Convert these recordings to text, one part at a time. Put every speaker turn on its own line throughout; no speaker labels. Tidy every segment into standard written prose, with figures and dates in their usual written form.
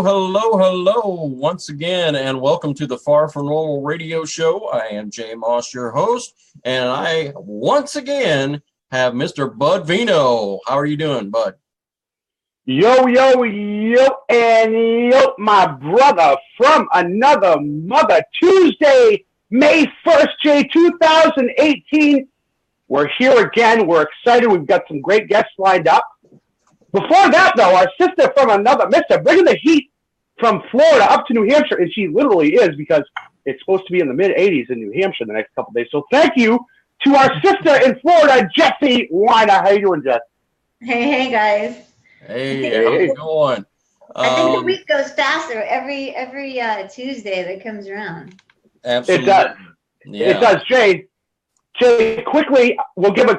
Hello, once again, and welcome to the Far From Normal radio show. I am Jay Moss, your host, and I, once again, have Mr. Bud Veno. How are you doing, Bud?
Yo, and yo, my brother from another mother. Tuesday, May 1st, Jay, 2018. We're here again. We're excited. We've got some great guests lined up. Before that, though, our sister from another mister, bringing the heat from Florida up to New Hampshire, and she literally is because it's supposed to be in the mid-80s in New Hampshire the next couple of days. So thank you to our sister in Florida, Jessie Weiner. How you doing, Jess?
Hey, guys.
Hey, how's it going?
I think the week goes faster every Tuesday that comes around.
Absolutely.
It does.
Yeah.
It does, Jay. Jay, quickly, we'll give a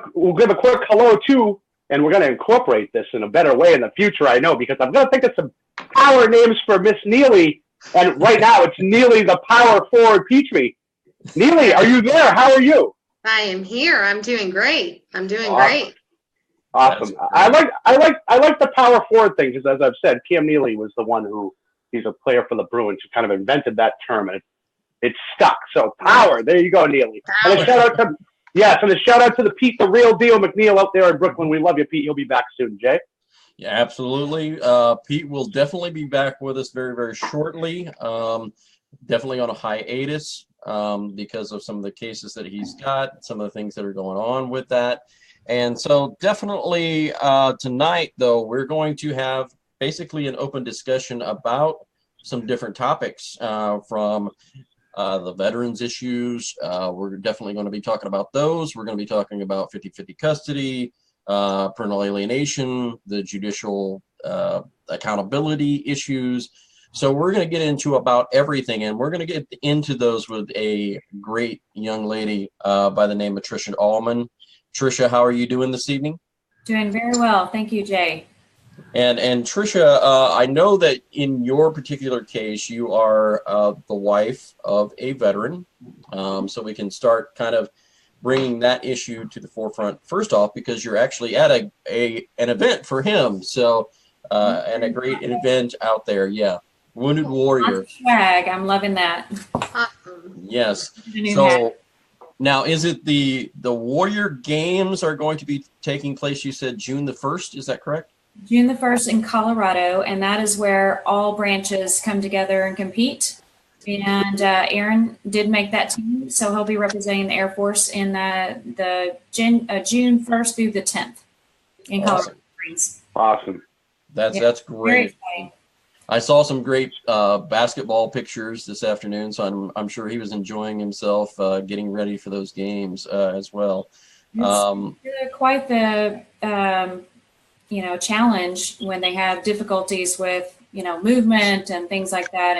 quick hello too. And we're going to incorporate this in a better way in the future, I know, because I'm going to think of some power names for Miss Neely. And right now, it's Neely, the power forward Petrie. Neely, are you there? How are you?
I am here. I'm doing great. Great.
Awesome. I like the power forward thing because, as I've said, Cam Neely was the one he's a player for the Bruins who kind of invented that term, and it's stuck. So power. There you go, Neely. And a shout out to the Pete, the real deal McNeil out there in Brooklyn. We love you, Pete. You'll be back soon, Jay.
Yeah, absolutely. Pete will definitely be back with us very, very shortly. Definitely on a hiatus because of some of the cases that he's got, some of the things that are going on with that. And so definitely tonight, though, we're going to have basically an open discussion about some different topics from the veterans issues. We're definitely going to be talking about those. We're going to be talking about 50-50 custody, parental alienation, the judicial accountability issues. So we're going to get into about everything, and we're going to get into those with a great young lady by the name of Trisha Allmon. Trisha, how are you doing this evening?
Doing very well. Thank you, Jay.
And Trisha, I know that in your particular case, you are the wife of a veteran. So we can start kind of bringing that issue to the forefront. First off, because you're actually at an event for him. So and a great event out there. Yeah. Wounded Warrior.
Swag. I'm loving that.
Yes. So now, is it the Warrior Games are going to be taking place? You said June the 1st. Is that correct?
June the 1st in Colorado, and that is where all branches come together and compete. And Aaron did make that team, so he'll be representing the Air Force in the June 1st through the 10th in Colorado Springs.
Awesome.
That's great. I saw some great basketball pictures this afternoon, so I'm sure he was enjoying himself getting ready for those games as well.
It's quite the challenge when they have difficulties with movement and things like that,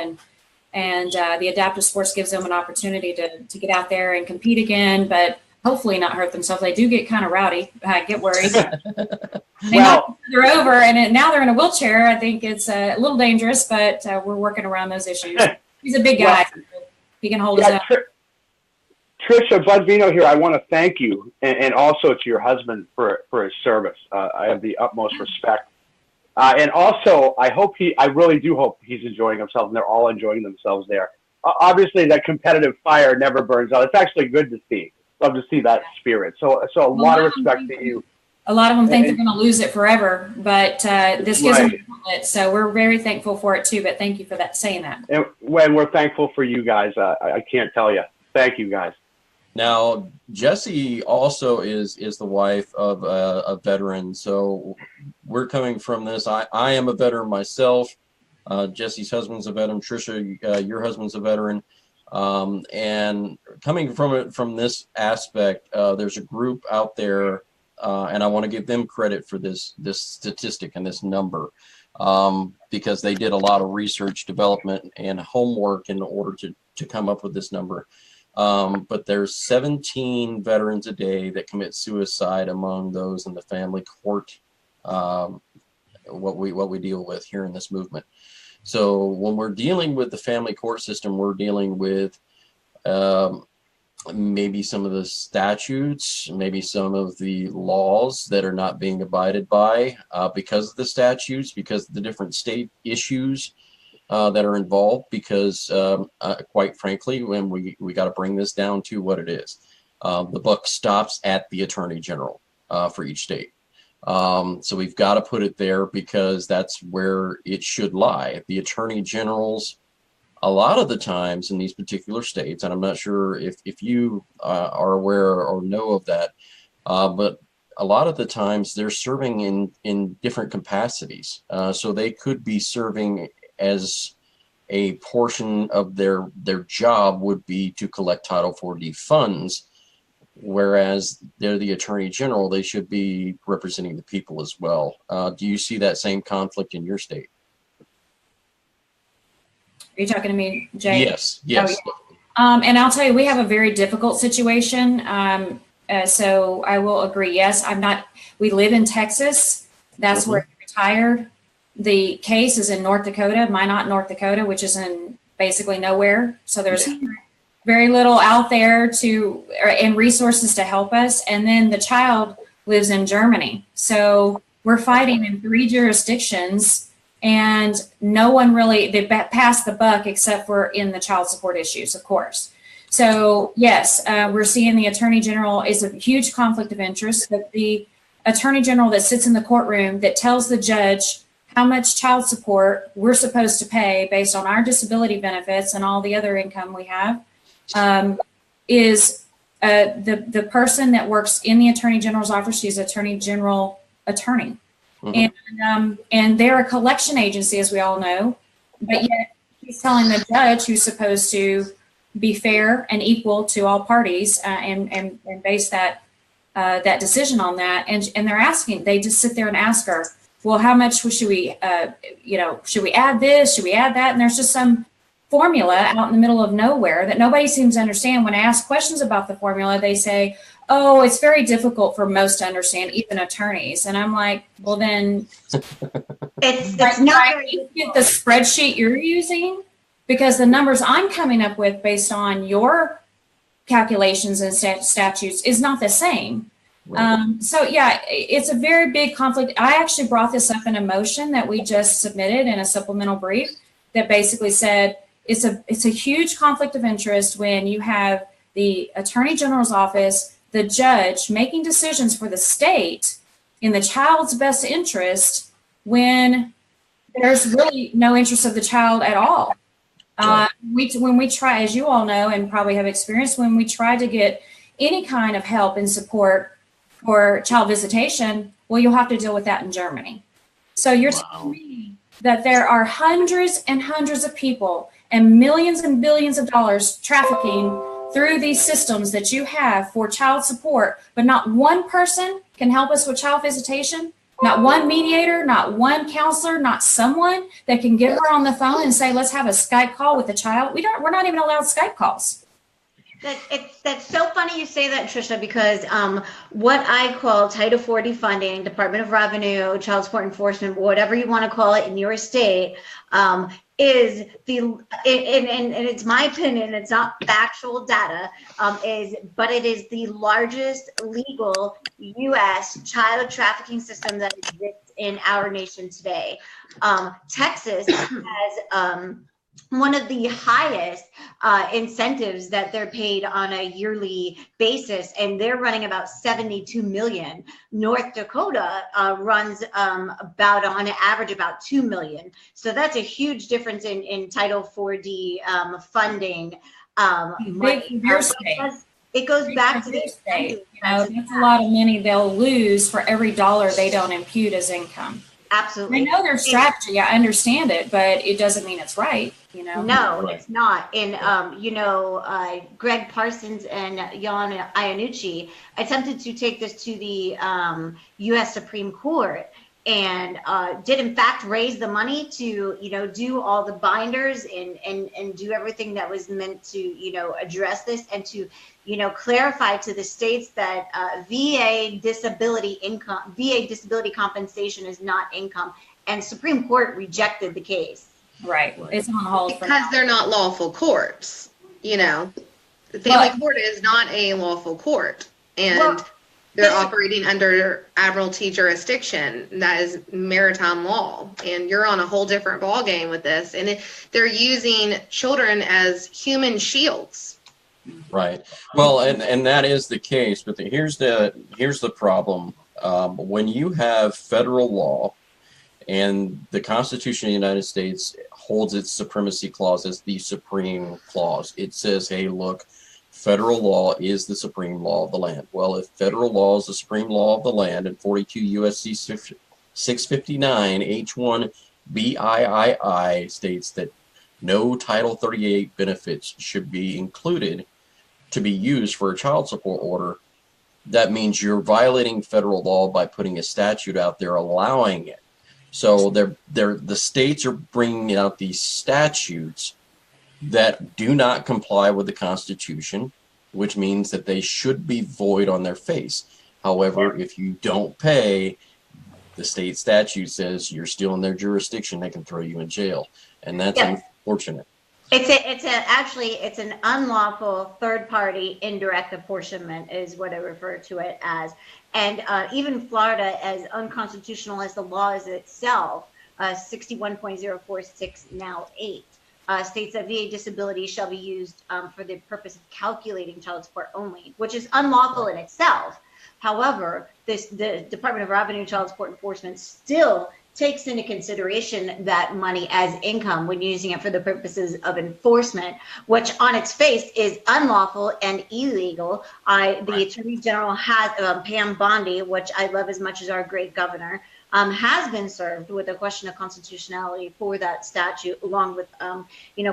and the adaptive sports gives them an opportunity to get out there and compete again, but hopefully not hurt themselves. They do get kind of rowdy. I get worried. They're over, and now they're in a wheelchair. I think it's a little dangerous, but we're working around those issues. He's a big guy. He can hold his own.
Trisha, Bud Veno here. I want to thank you, and also to your husband for his service. I have the utmost respect. And also, I really do hope he's enjoying himself, and they're all enjoying themselves there. Obviously, that competitive fire never burns out. It's actually good to see. Love to see that spirit. So a lot of respect to you.
A lot of them think they're going to lose it forever, but this gives them it. So we're very thankful for it too. But thank you for saying that.
And when we're thankful for you guys, I can't tell you. Thank you, guys.
Now, Jessie also is the wife of a veteran. So we're coming from this. I am a veteran myself. Jessie's husband's a veteran. Trisha, your husband's a veteran. And coming from this aspect, there's a group out there, and I want to give them credit for this statistic and this number, because they did a lot of research, development, and homework in order to come up with this number. But there's 17 veterans a day that commit suicide among those in the family court, what we deal with here in this movement. So when we're dealing with the family court system, we're dealing with maybe some of the statutes, maybe some of the laws that are not being abided by because of the statutes, because of the different state issues. that are involved because, quite frankly, when we got to bring this down to what it is. The buck stops at the Attorney General for each state. So we've got to put it there because that's where it should lie. The Attorney Generals, a lot of the times in these particular states, and I'm not sure if you are aware or know of that, but a lot of the times they're serving in different capacities. So they could be serving as a portion of their job would be to collect Title 4D funds, whereas they're the Attorney General, they should be representing the people as well. Do you see that same conflict in your state?
Are you talking to me, Jay?
Yes.
Oh, yeah. And I'll tell you, we have a very difficult situation. So I will agree. Yes, we live in Texas. That's where he retired. The case is in North Dakota, Minot, North Dakota, which is in basically nowhere. So there's very little out there and resources to help us. And then the child lives in Germany. So we're fighting in 3 jurisdictions, and no one really, they passed the buck except for in the child support issues, of course. So yes, we're seeing the Attorney General is a huge conflict of interest, but the Attorney General that sits in the courtroom that tells the judge how much child support we're supposed to pay based on our disability benefits and all the other income we have, is the person that works in the Attorney General's office. She's Attorney General attorney. And they're a collection agency, as we all know, but yet he's telling the judge, who's supposed to be fair and equal to all parties, and base that decision on that. And they're asking, they just sit there and ask her, well, how much should we, should we add this? Should we add that? And there's just some formula out in the middle of nowhere that nobody seems to understand. When I ask questions about the formula, they say, oh, it's very difficult for most to understand, even attorneys. And I'm like, well, then
it's not very
get the spreadsheet you're using, because the numbers I'm coming up with based on your calculations and statutes is not the same. Right. So yeah, it's a very big conflict. I actually brought this up in a motion that we just submitted in a supplemental brief that basically said it's a huge conflict of interest when you have the Attorney General's office, the judge making decisions for the state in the child's best interest when there's really no interest of the child at all. When we try, as you all know and probably have experienced, when we try to get any kind of help and support for child visitation, well, you'll have to deal with that in Germany. So you're telling me that there are hundreds and hundreds of people and millions and billions of dollars trafficking through these systems that you have for child support, but not one person can help us with child visitation? Not one mediator, not one counselor, not someone that can get her on the phone and say, let's have a Skype call with the child. We're not even allowed Skype calls.
That's so funny you say that, Trisha, because what I call Title 40 funding, Department of Revenue, Child Support Enforcement, whatever you want to call it in your state, is and it's my opinion, it's not factual data, but it is the largest legal U.S. child trafficking system that exists in our nation today. Texas has one of the highest incentives that they're paid on a yearly basis, and they're running about 72 million. North Dakota runs about, on average, about 2 million. So that's a huge difference in Title 4D funding. It goes back to the state.
That's a lot of money they'll lose for every dollar they don't impute as income.
Absolutely.
I know their strategy. I understand it, but it doesn't mean it's right.
No, it's not. And Greg Parsons and Jan Iannucci attempted to take this to the U.S. Supreme Court, and did in fact raise the money to do all the binders and do everything that was meant to address this, and to clarify to the states that VA disability compensation is not income, and Supreme Court rejected the case.
Right. It's on hold
because they're not lawful courts. The family court is not a lawful court, and They're operating under admiralty jurisdiction. That is maritime law, and you're on a whole different ballgame with this. And they're using children as human shields.
Right. Well, and that is the case, but here's the problem. When you have federal law, and the Constitution of the United States holds its supremacy clause as the supreme clause. It says, hey, look, federal law is the supreme law of the land. Well, if federal law is the supreme law of the land, and 42 U.S.C. 659 H1 BIII states that no Title 38 benefits should be included to be used for a child support order, that means you're violating federal law by putting a statute out there allowing it. So the states are bringing out these statutes that do not comply with the Constitution, which means that they should be void on their face. However, if you don't pay, the state statute says you're still in their jurisdiction, they can throw you in jail, and that's unfortunate.
It's an unlawful third-party indirect apportionment is what I refer to it as. And even Florida, as unconstitutional as the law is itself, 61.046 now 8, states that VA disability shall be used for the purpose of calculating child support only, which is unlawful in itself. However, the Department of Revenue Child Support Enforcement still takes into consideration that money as income when using it for the purposes of enforcement, which on its face is unlawful and illegal. The Attorney General has Pam Bondi, which I love as much as our great governor, has been served with a question of constitutionality for that statute, along with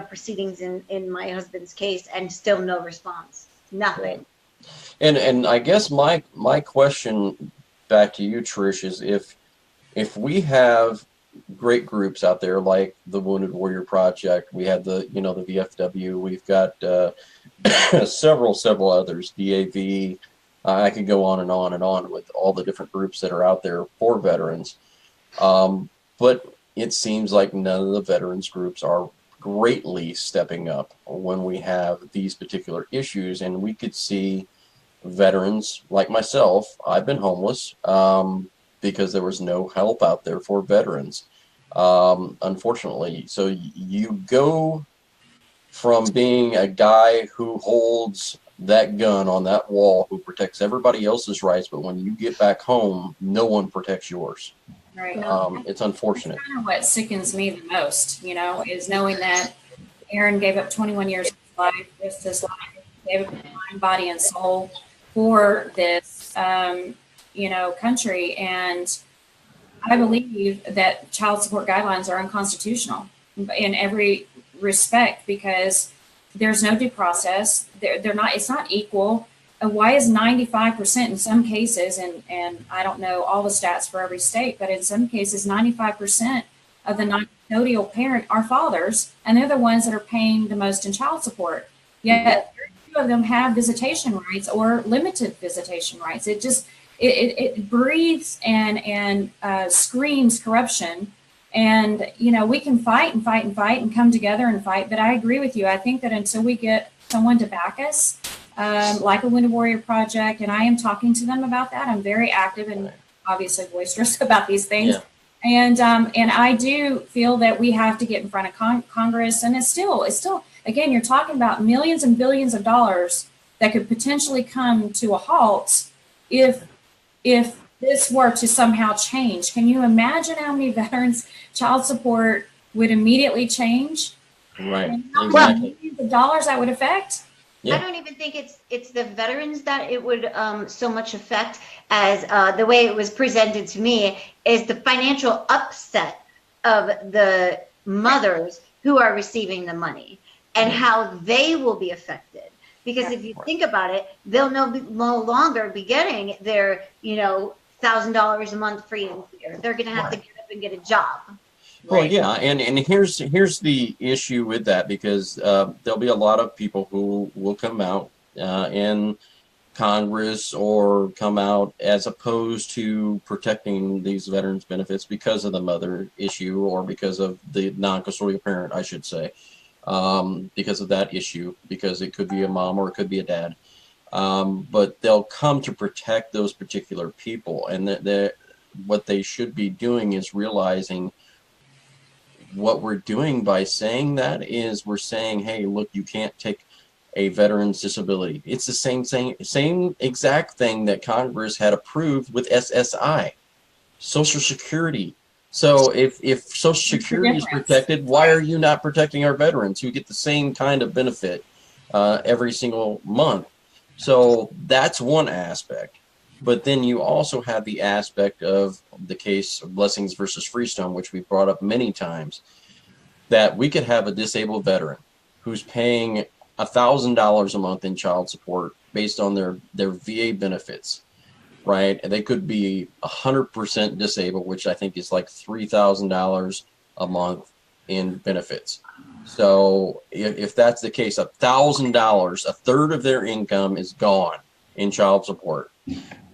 proceedings in my husband's case, and still no response, nothing.
And I guess my question back to you, Trish, is if we have great groups out there like the Wounded Warrior Project, we have the VFW, we've got several others, DAV, I could go on and on and on with all the different groups that are out there for veterans. But it seems like none of the veterans groups are greatly stepping up when we have these particular issues, and we could see veterans like myself. I've been homeless because there was no help out there for veterans, unfortunately. So you go from being a guy who holds that gun on that wall, who protects everybody else's rights, but when you get back home, no one protects yours.
Right.
It's unfortunate.
That's kind of what sickens me the most, is knowing that Aaron gave up 21 years of his life, risked his life, gave up his mind, body, and soul for this, country. And I believe that child support guidelines are unconstitutional in every respect because there's no due process. They're not. It's not equal. Why is 95% in some cases, and I don't know all the stats for every state, but in some cases, 95% of the non-custodial parent are fathers, and they're the ones that are paying the most in child support. Yet, very few of them have visitation rights or limited visitation rights. It just it breathes and screams corruption. And we can fight and come together and fight. But I agree with you. I think that until we get someone to back us, like a Wounded Warrior Project, and I am talking to them about that. I'm very active and obviously boisterous about these things. Yeah. And I do feel that we have to get in front of Congress. And it's still, again, you're talking about millions and billions of dollars that could potentially come to a halt if this were to somehow change. Can you imagine how many veterans child support would immediately change?
Right.
And how many millions of dollars that would affect?
Yeah. I don't even think it's the veterans that it would so much affect as the way it was presented to me is the financial upset of the mothers who are receiving the money and how they will be affected. Because if you think about it, they'll no longer be getting their, $1,000 a month free and clear. They're going to have to get up and get a job.
Well, yeah, and here's the issue with that, because there'll be a lot of people who will come out in Congress or come out as opposed to protecting these veterans' benefits because of the mother issue or because of the non-custodial parent, I should say, because of that issue, because it could be a mom or it could be a dad. but they'll come to protect those particular people. And what they should be doing is realizing what we're doing by saying that is we're saying, hey, look, you can't take a veteran's disability. It's the same exact thing that Congress had approved with SSI, Social Security. So if Social Security is protected, why are you not protecting our veterans who get the same kind of benefit every single month? So that's one aspect. But then you also have the aspect of the case of Blessings versus Freestone, which we brought up many times, that we could have a disabled veteran who's paying $1,000 a month in child support based on their VA benefits, right? And they could be 100% disabled, which I think is like $3,000 a month in benefits. So if that's the case, $1,000, a third of their income is gone in child support.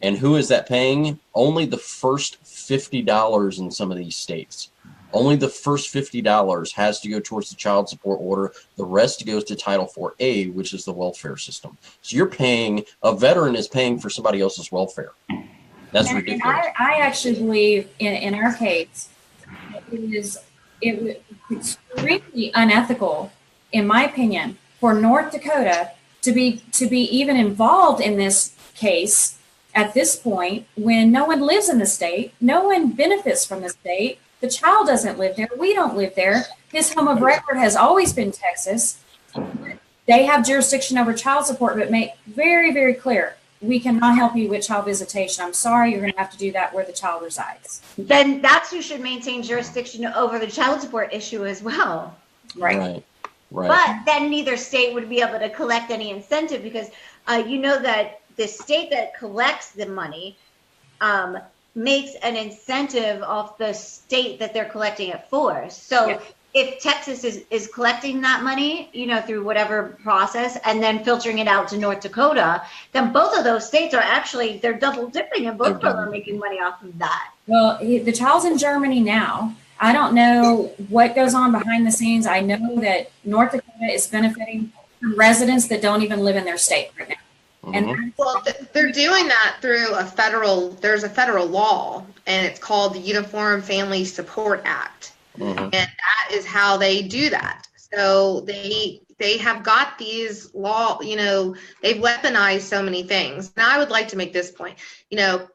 And who is that paying? Only the first $50 in some of these states. Only the first $50 has to go towards the child support order. The rest goes to Title IV-A, which is the welfare system. So you're paying, a veteran is paying for somebody else's welfare. That's ridiculous.
And I actually believe in our case, it was extremely unethical, in my opinion, for North Dakota to be even involved in this case at this point when no one lives in the state, no one benefits from the state. The child doesn't live there. We don't live there. His home of record has always been Texas. They have jurisdiction over child support, but make very, very clear, we cannot help you with child visitation. I'm sorry, you're going to have to do that where the child resides.
Then that's who should maintain jurisdiction over the child support issue as well.
Right.
But then neither state would be able to collect any incentive because you know that the state that collects the money makes an incentive off the state that they're collecting it for. So if Texas is collecting that money, you know, through whatever process and then filtering it out to North Dakota, then both of those states are actually, they're double dipping and both of them are making money off of that.
Well, the child's in Germany now. I don't know what goes on behind the scenes. I know that North Dakota is benefiting from residents that don't even live in their state right now. And
well, they're doing that through there's a federal law, and it's called the Uniform Family Support Act. And that is how they do that. So they have got these law, you know, they've weaponized so many things. Now I would like to make this point, you know,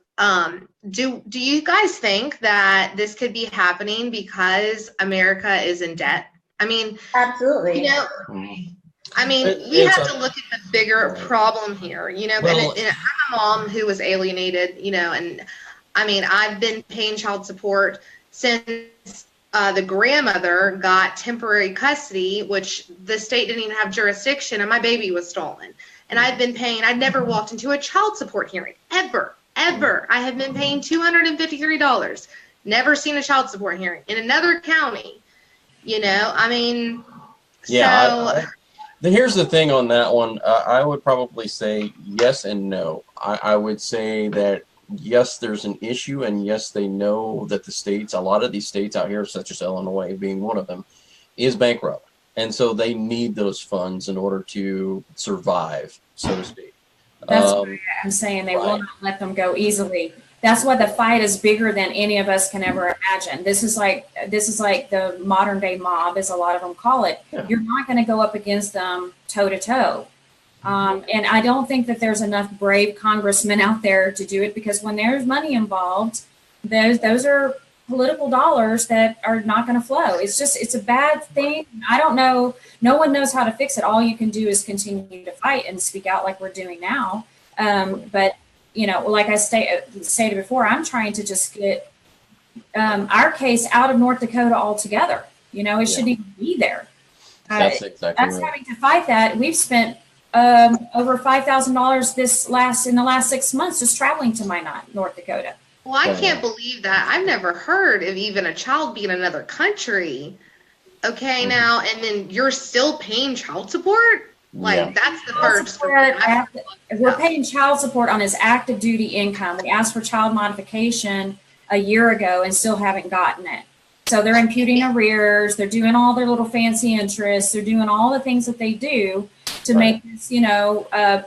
do you guys think that this could be happening because America is in debt? I mean,
absolutely.
You know, I mean, we have to look at the bigger problem here, you know, and I'm a mom who was alienated, you know, and I mean, I've been paying child support since the grandmother got temporary custody, which the state didn't even have jurisdiction, and my baby was stolen. And I've been paying, I've never walked into a child support hearing, ever. I have been paying $253, never seen a child support hearing in another county, you know, I mean,
yeah, so. Here's the thing on that one. I would probably say yes and no. I would say that yes, there's an issue, and yes, they know that the states, a lot of these states out here, such as Illinois being one of them, is bankrupt. And so they need those funds in order to survive, so to speak.
That's why I'm saying they will not let them go easily. That's why the fight is bigger than any of us can ever imagine. This is like the modern day mob, as a lot of them call it. Yeah. You're not going to go up against them toe to toe. And I don't think that there's enough brave congressmen out there to do it, because when there's money involved, those are political dollars that are not going to flow. It's a bad thing. I don't know. No one knows how to fix it. All you can do is continue to fight and speak out like we're doing now. But you know, like I stated before, I'm trying to just get our case out of North Dakota altogether. You know, it shouldn't even be there.
That's exactly right.
Having to fight that. We've spent over $5,000 in the last 6 months just traveling to Minot, North Dakota.
Well, I can't believe that. I've never heard of even a child being in another country. Okay, now, and then you're still paying child support? Like, that's the first.
We're paying child support on his active duty income. We asked for child modification a year ago and still haven't gotten it. So they're imputing arrears. They're doing all their little fancy interests. They're doing all the things that they do to make this,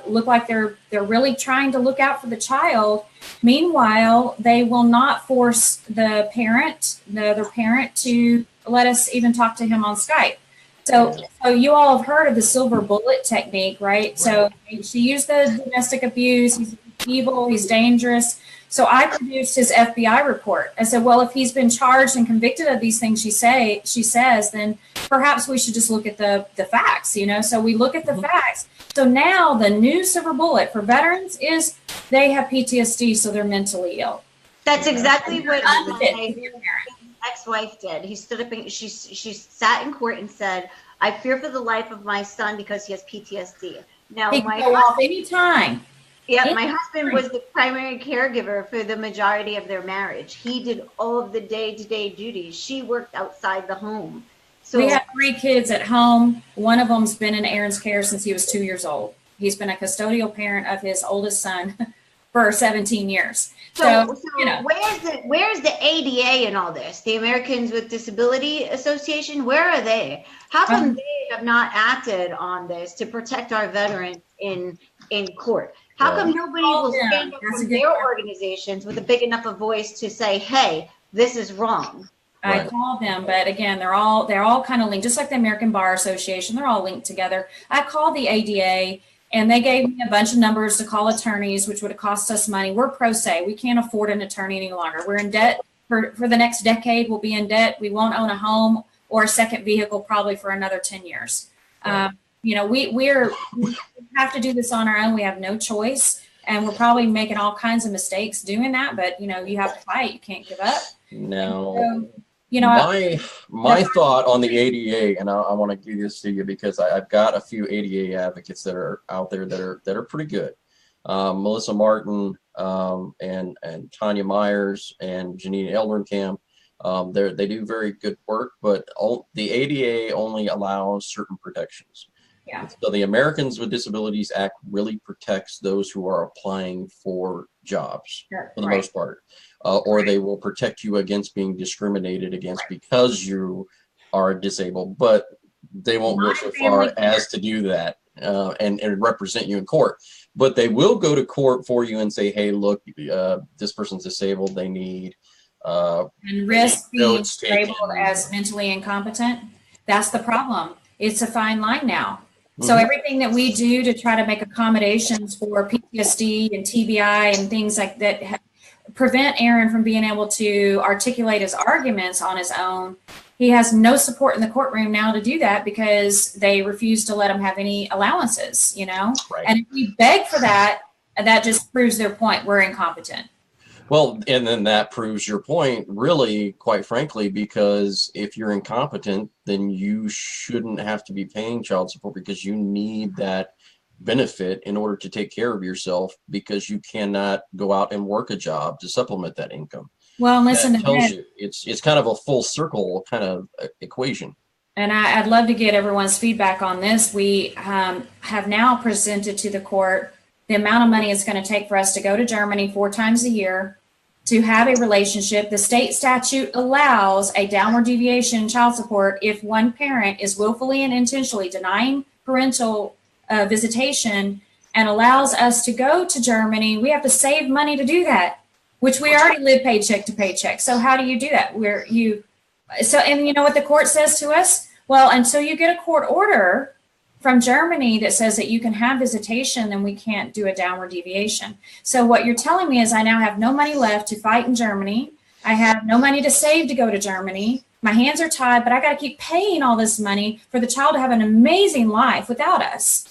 look like they're really trying to look out for the child. Meanwhile, they will not force the other parent, to let us even talk to him on Skype. So you all have heard of the silver bullet technique, right? So she used the domestic abuse. He's evil. He's dangerous. So I produced his FBI report. I said, well, if he's been charged and convicted of these things she says, then perhaps we should just look at the facts, So we look at the facts. So now the new silver bullet for veterans is they have PTSD, so they're mentally ill.
That's exactly what my ex-wife did. He stood up and she sat in court and said, I fear for the life of my son because he has PTSD. Now
he can go off anytime.
Yeah, my husband was the primary caregiver for the majority of their marriage. He did all of the day-to-day duties. She worked outside the home. So
we have 3 kids at home. One of them's been in Aaron's care since he was 2 years old. He's been a custodial parent of his oldest son for 17 years. So
where's the ADA in all this? The Americans with Disability Association, where are they? How come they have not acted on this to protect our veterans in court? How come nobody will stand up from their organizations with a big enough a voice to say, hey, this is wrong?
I called them, but again, they're all kind of linked, just like the American Bar Association. They're all linked together. I called the ADA, and they gave me a bunch of numbers to call attorneys, which would have cost us money. We're pro se. We can't afford an attorney any longer. We're in debt for the next decade. We'll be in debt. We won't own a home or a second vehicle probably for another 10 years. We have to do this on our own. We have no choice, and we're probably making all kinds of mistakes doing that. But you have to fight. You can't give up.
No. My thought on the ADA, and I want to give this to you because I've got a few ADA advocates that are out there that are pretty good. Melissa Martin and Tanya Myers and Janine Elderkamp. They do very good work, but the ADA only allows certain protections.
Yeah.
So the Americans with Disabilities Act really protects those who are applying for jobs for the most part, or they will protect you against being discriminated against because you are disabled, but they won't go so far as to do that and represent you in court. But they will go to court for you and say, hey, look, this person's disabled. They need
and risk being labeled as mentally incompetent. That's the problem. It's a fine line now. So everything that we do to try to make accommodations for PTSD and TBI and things like that prevent Aaron from being able to articulate his arguments on his own. He has no support in the courtroom now to do that because they refuse to let him have any allowances, Right. And if we beg for that, that just proves their point. We're incompetent.
Well, and then that proves your point, really, quite frankly, because if you're incompetent, then you shouldn't have to be paying child support because you need that benefit in order to take care of yourself because you cannot go out and work a job to supplement that income.
Well, listen,
that tells you it's kind of a full circle kind of equation.
And I'd love to get everyone's feedback on this. We have now presented to the court the amount of money it's going to take for us to go to Germany 4 times a year to have a relationship. The state statute allows a downward deviation in child support if one parent is willfully and intentionally denying parental visitation and allows us to go to Germany. We have to save money to do that, which we already live paycheck to paycheck. So how do you do that? And you know what the court says to us? Well, until you get a court order from Germany that says that you can have visitation, then we can't do a downward deviation. So what you're telling me is I now have no money left to fight in Germany. I have no money to save to go to Germany. My hands are tied, but I got to keep paying all this money for the child to have an amazing life without us.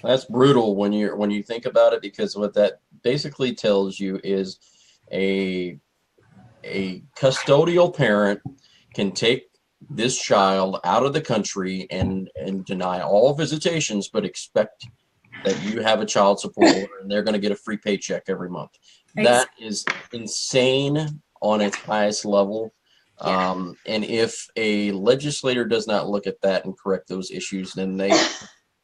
That's brutal when you think about it, because what that basically tells you is a custodial parent can take this child out of the country and deny all visitations, but expect that you have a child support order and they're going to get a free paycheck every month. That is insane on its highest level. And if a legislator does not look at that and correct those issues, then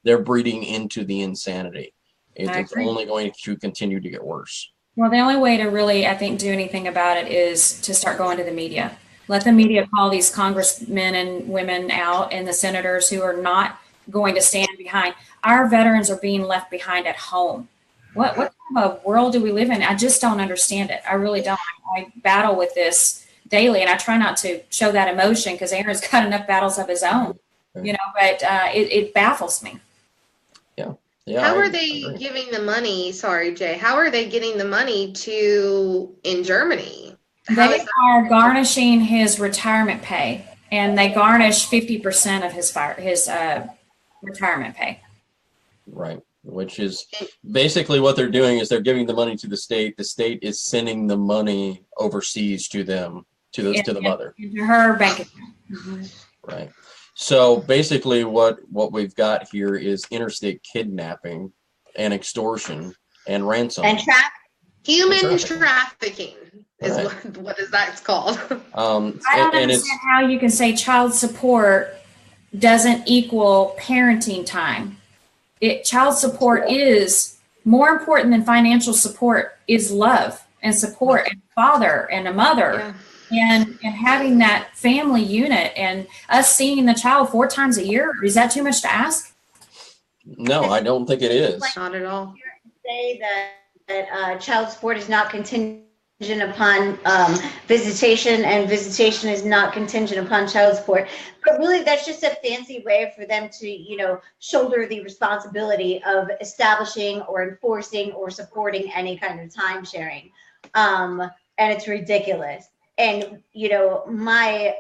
they're breeding into the insanity. It's only going to continue to get worse.
Well, the only way to really, I think, do anything about it is to start going to the media. Let the media call these congressmen and women out and the senators who are not going to stand behind. Our veterans are being left behind at home. What kind of a world do we live in? I just don't understand it. I really don't. I battle with this daily, and I try not to show that emotion because Aaron's got enough battles of his own, but it baffles me.
Yeah.
How are they giving the money? Sorry, Jay. How are they getting the money in Germany?
They are garnishing his retirement pay, and they garnish 50% of his retirement pay.
Right. Which is basically what they're doing is they're giving the money to the state. The state is sending the money overseas to them, to the mother.
Into her bank account. Mm-hmm.
Right. So basically what we've got here is interstate kidnapping and extortion and ransom.
And
human trafficking is what is that called.
I don't understand how you can say child support doesn't equal parenting time. Child support is more important than financial support is love and support and father and a mother. Yeah. And having that family unit and us seeing the child 4 times a year, is that too much to ask?
No, I don't think it is.
Not at all.
Say that child support is not contingent upon visitation, and visitation is not contingent upon child support. But really, that's just a fancy way for them to, shoulder the responsibility of establishing or enforcing or supporting any kind of time sharing. And it's ridiculous. And, my,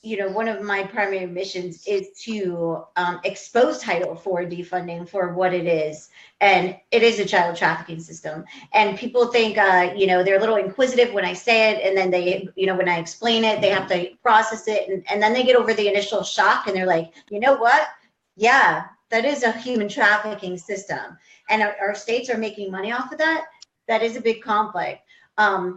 one of my primary missions is to expose Title IV defunding for what it is. And it is a child trafficking system. And people think, they're a little inquisitive when I say it. And then they, when I explain it, they have to process it. And then they get over the initial shock and they're like, you know what? Yeah, that is a human trafficking system. And our states are making money off of that. That is a big conflict. I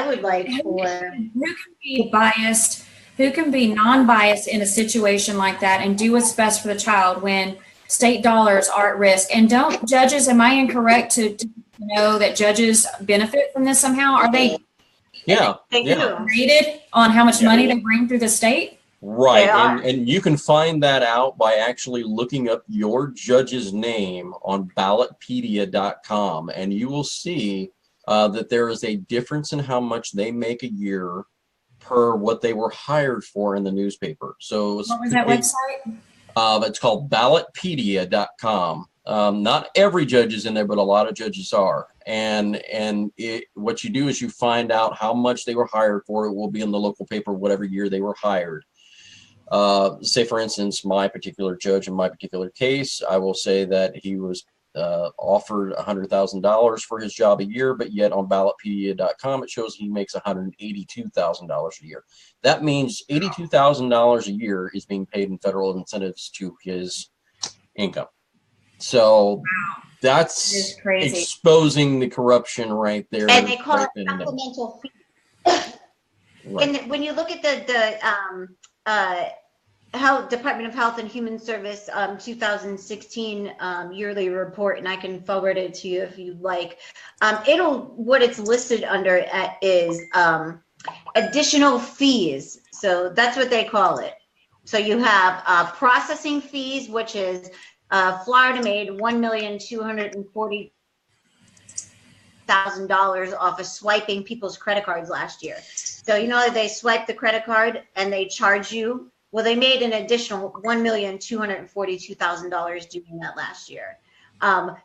would like for...
Who can be biased, who can be non-biased in a situation like that and do what's best for the child when state dollars are at risk? And don't judges, am I incorrect to know that judges benefit from this somehow? Are they rated on how much money they bring through the state?
Right, and you can find that out by actually looking up your judge's name on ballotpedia.com, and you will see that there is a difference in how much they make a year per what they were hired for in the newspaper. So
what was that website?
It's called ballotpedia.com. Not every judge is in there, but a lot of judges are. And what you do is you find out how much they were hired for. It will be in the local paper whatever year they were hired. Say, for instance, my particular judge in my particular case, I will say that he was offered $100,000 for his job a year, but yet on ballotpedia.com it shows he makes $182,000 a year. That means $82,000 a year is being paid in federal incentives to his income. So that's exposing the corruption right there.
And they call it supplemental fee. Right. And when you look at the Department of Health and Human Service 2016 yearly report, and I can forward it to you if you'd like. What it's listed under is additional fees. So that's what they call it. So you have processing fees, which is Florida made $1,240,000 off of swiping people's credit cards last year. So they swipe the credit card and they charge you. Well, they made an additional $1,242,000 doing that last year.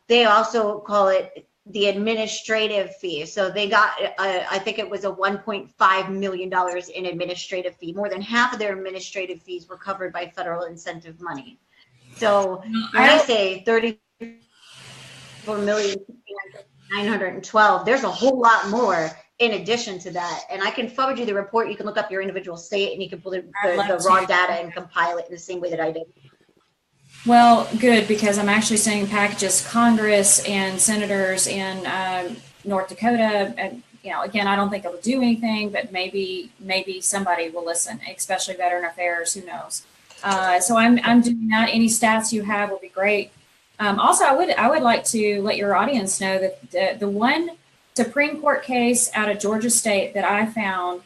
They also call it the administrative fee. So they got, I think it was a $1.5 million in administrative fee. More than half of their administrative fees were covered by federal incentive money. So when I say $34,912,000, there's a whole lot more in addition to that. And I can forward you the report. You can look up your individual state and you can pull the raw data and compile it in the same way that I did.
Well, good, because I'm actually sending packages to Congress and senators in North Dakota. And, again, I don't think it'll do anything, but maybe somebody will listen, especially Veteran Affairs, who knows. So I'm doing that. Any stats you have will be great. Also, I would like to let your audience know that the one Supreme Court case out of Georgia State that I found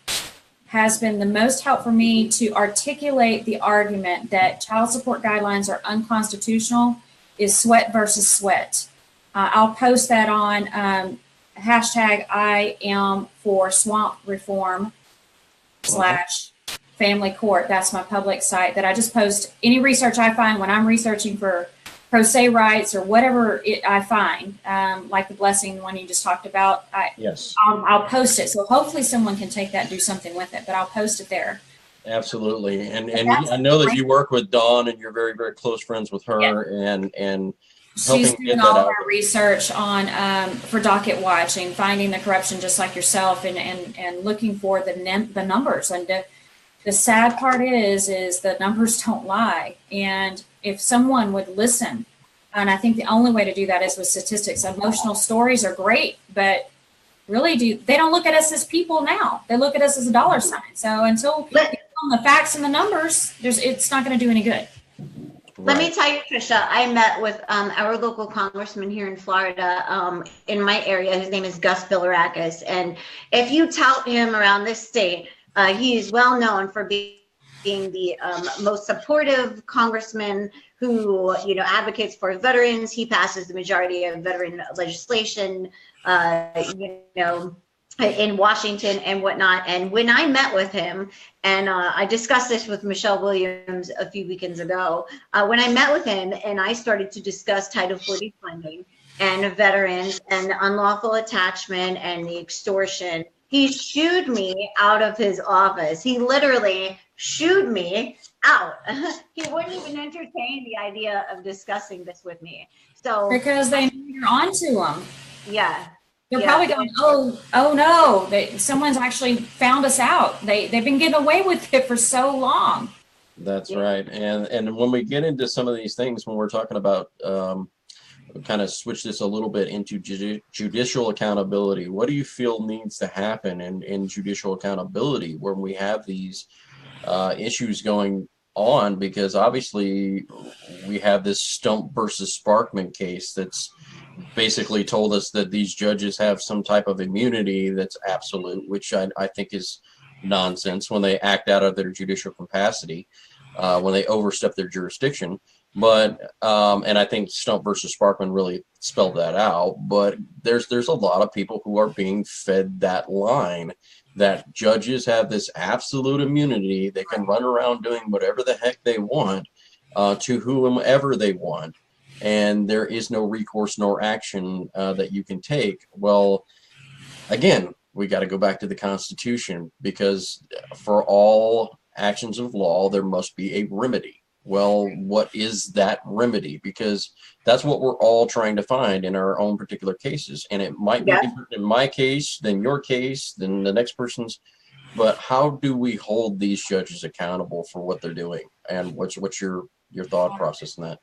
has been the most help for me to articulate the argument that child support guidelines are unconstitutional is Sweat versus Sweat. I'll post that on hashtag I am for swamp reform / family court. That's my public site that I just post any research I find when I'm researching for pro se rights or whatever I find, like the blessing one you just talked about. I'll post it. So hopefully someone can take that and do something with it, but I'll post it there.
Absolutely. And I know that you work with Dawn and you're very, very close friends with her, and
she's doing all of our research on for docket watching, finding the corruption just like yourself, and looking for the numbers. And the sad part is the numbers don't lie. And if someone would listen, and I think the only way to do that is with statistics. Emotional stories are great, but really they don't look at us as people now. They look at us as a dollar sign. So until we get on the facts and the numbers, it's not going to do any good.
Let me tell you, Trisha, I met with our local congressman here in Florida, in my area. His name is Gus Bilirakis. And if you tout him around this state, he is well known for being the most supportive congressman who, advocates for veterans. He passes the majority of veteran legislation, in Washington and whatnot. And when I met with him, and I discussed this with Michelle Williams a few weekends ago, when I met with him and I started to discuss Title 40 funding and veterans and the unlawful attachment and the extortion, he shooed me out of his office. He literally shooed me out. He wouldn't even entertain the idea of discussing this with me. So
because they know you're onto them.
Yeah.
They're probably going, oh no, someone's actually found us out. They've been getting away with it for so long.
That's right. And when we get into some of these things, when we're talking about kind of switch this a little bit into judicial accountability, what do you feel needs to happen in judicial accountability when we have these issues going on? Because obviously we have this Stump versus Sparkman case that's basically told us that these judges have some type of immunity that's absolute, which I think is nonsense when they act out of their judicial capacity, when they overstep their jurisdiction. But and I think Stump versus Sparkman really spelled that out. But there's a lot of people who are being fed that line that judges have this absolute immunity. They can run around doing whatever the heck they want to whomever they want, and there is no recourse nor action that you can take. Well, again, we got to go back to the Constitution, because for all actions of law, there must be a remedy. Well, what is that remedy? Because that's what we're all trying to find in our own particular cases. And it might be different in my case than your case, than the next person's. But how do we hold these judges accountable for what they're doing? And what's your thought process in that?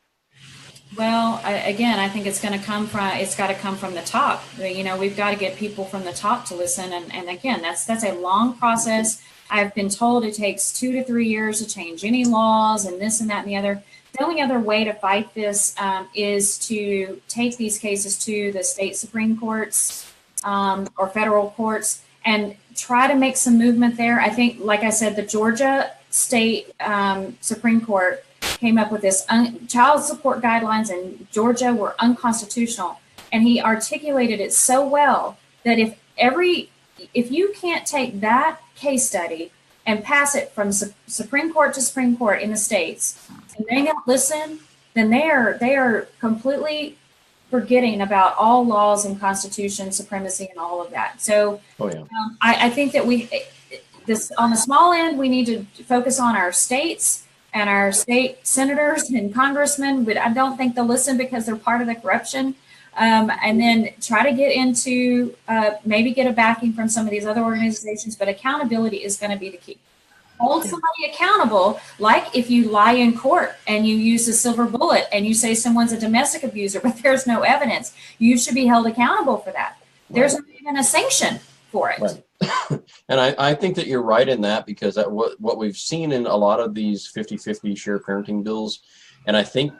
Well, I think it's got to come from the top. We've got to get people from the top to listen. And again, that's a long process. I've been told it takes 2 to 3 years to change any laws and this and that and the other. The only other way to fight this is to take these cases to the state Supreme Courts or federal courts and try to make some movement there. I think, like I said, the Georgia State Supreme Court came up with this child support guidelines in Georgia were unconstitutional. And he articulated it so well that if you can't take that case study and pass it from Supreme Court to Supreme Court in the states, and they don't listen, then they are completely forgetting about all laws and Constitution supremacy and all of that. So I think that on the small end, we need to focus on our states and our state senators and congressmen, but I don't think they'll listen because they're part of the corruption. And then try to get into maybe get a backing from some of these other organizations, but accountability is going to be the key. Hold somebody accountable, like if you lie in court and you use a silver bullet and you say someone's a domestic abuser, but there's no evidence, you should be held accountable for that. There's not even a sanction for it.
Right. And I think that you're right in that, because what we've seen in a lot of these 50-50 shared parenting bills, and I think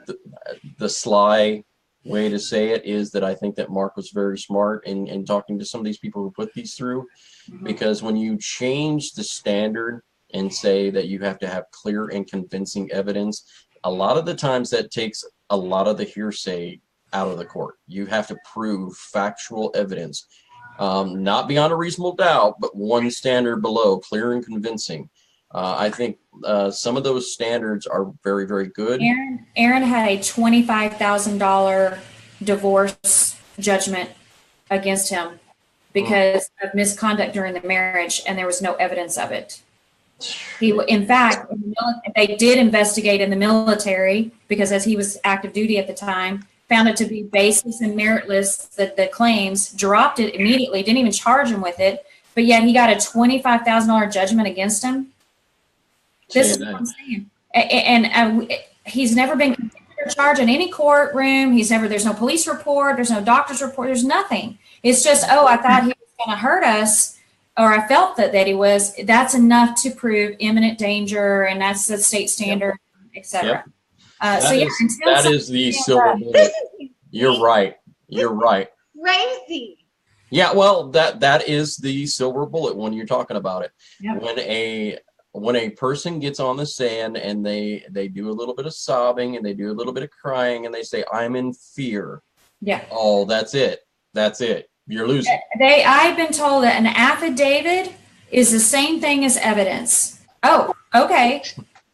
the sly way to say it is that I think that Mark was very smart in talking to some of these people who put these through, because when you change the standard and say that you have to have clear and convincing evidence, a lot of the times that takes a lot of the hearsay out of the court. You have to prove factual evidence, not beyond a reasonable doubt, but one standard below, clear and convincing. I think some of those standards are very, very good.
Aaron had a $25,000 divorce judgment against him because of misconduct during the marriage, and there was no evidence of it. In fact, they did investigate in the military because, as he was active duty at the time, found it to be baseless and meritless, that the claims, dropped it immediately, didn't even charge him with it, but yet he got a $25,000 judgment against him. This is what I'm saying. And he's never been convicted or charged in any courtroom. There's no police report. There's no doctor's report. There's nothing. It's just, I thought he was going to hurt us, or I felt that he was. That's enough to prove imminent danger, and that's the state standard, etc.
That is the silver bullet. You're right. You're right.
Crazy.
Yeah, well, that is the silver bullet when you're talking about it.
Yep.
When a person gets on the stand and they do a little bit of sobbing and they do a little bit of crying and they say, "I'm in fear."
Yeah.
Oh, that's it. That's it. You're losing.
I've been told that an affidavit is the same thing as evidence. Oh, okay.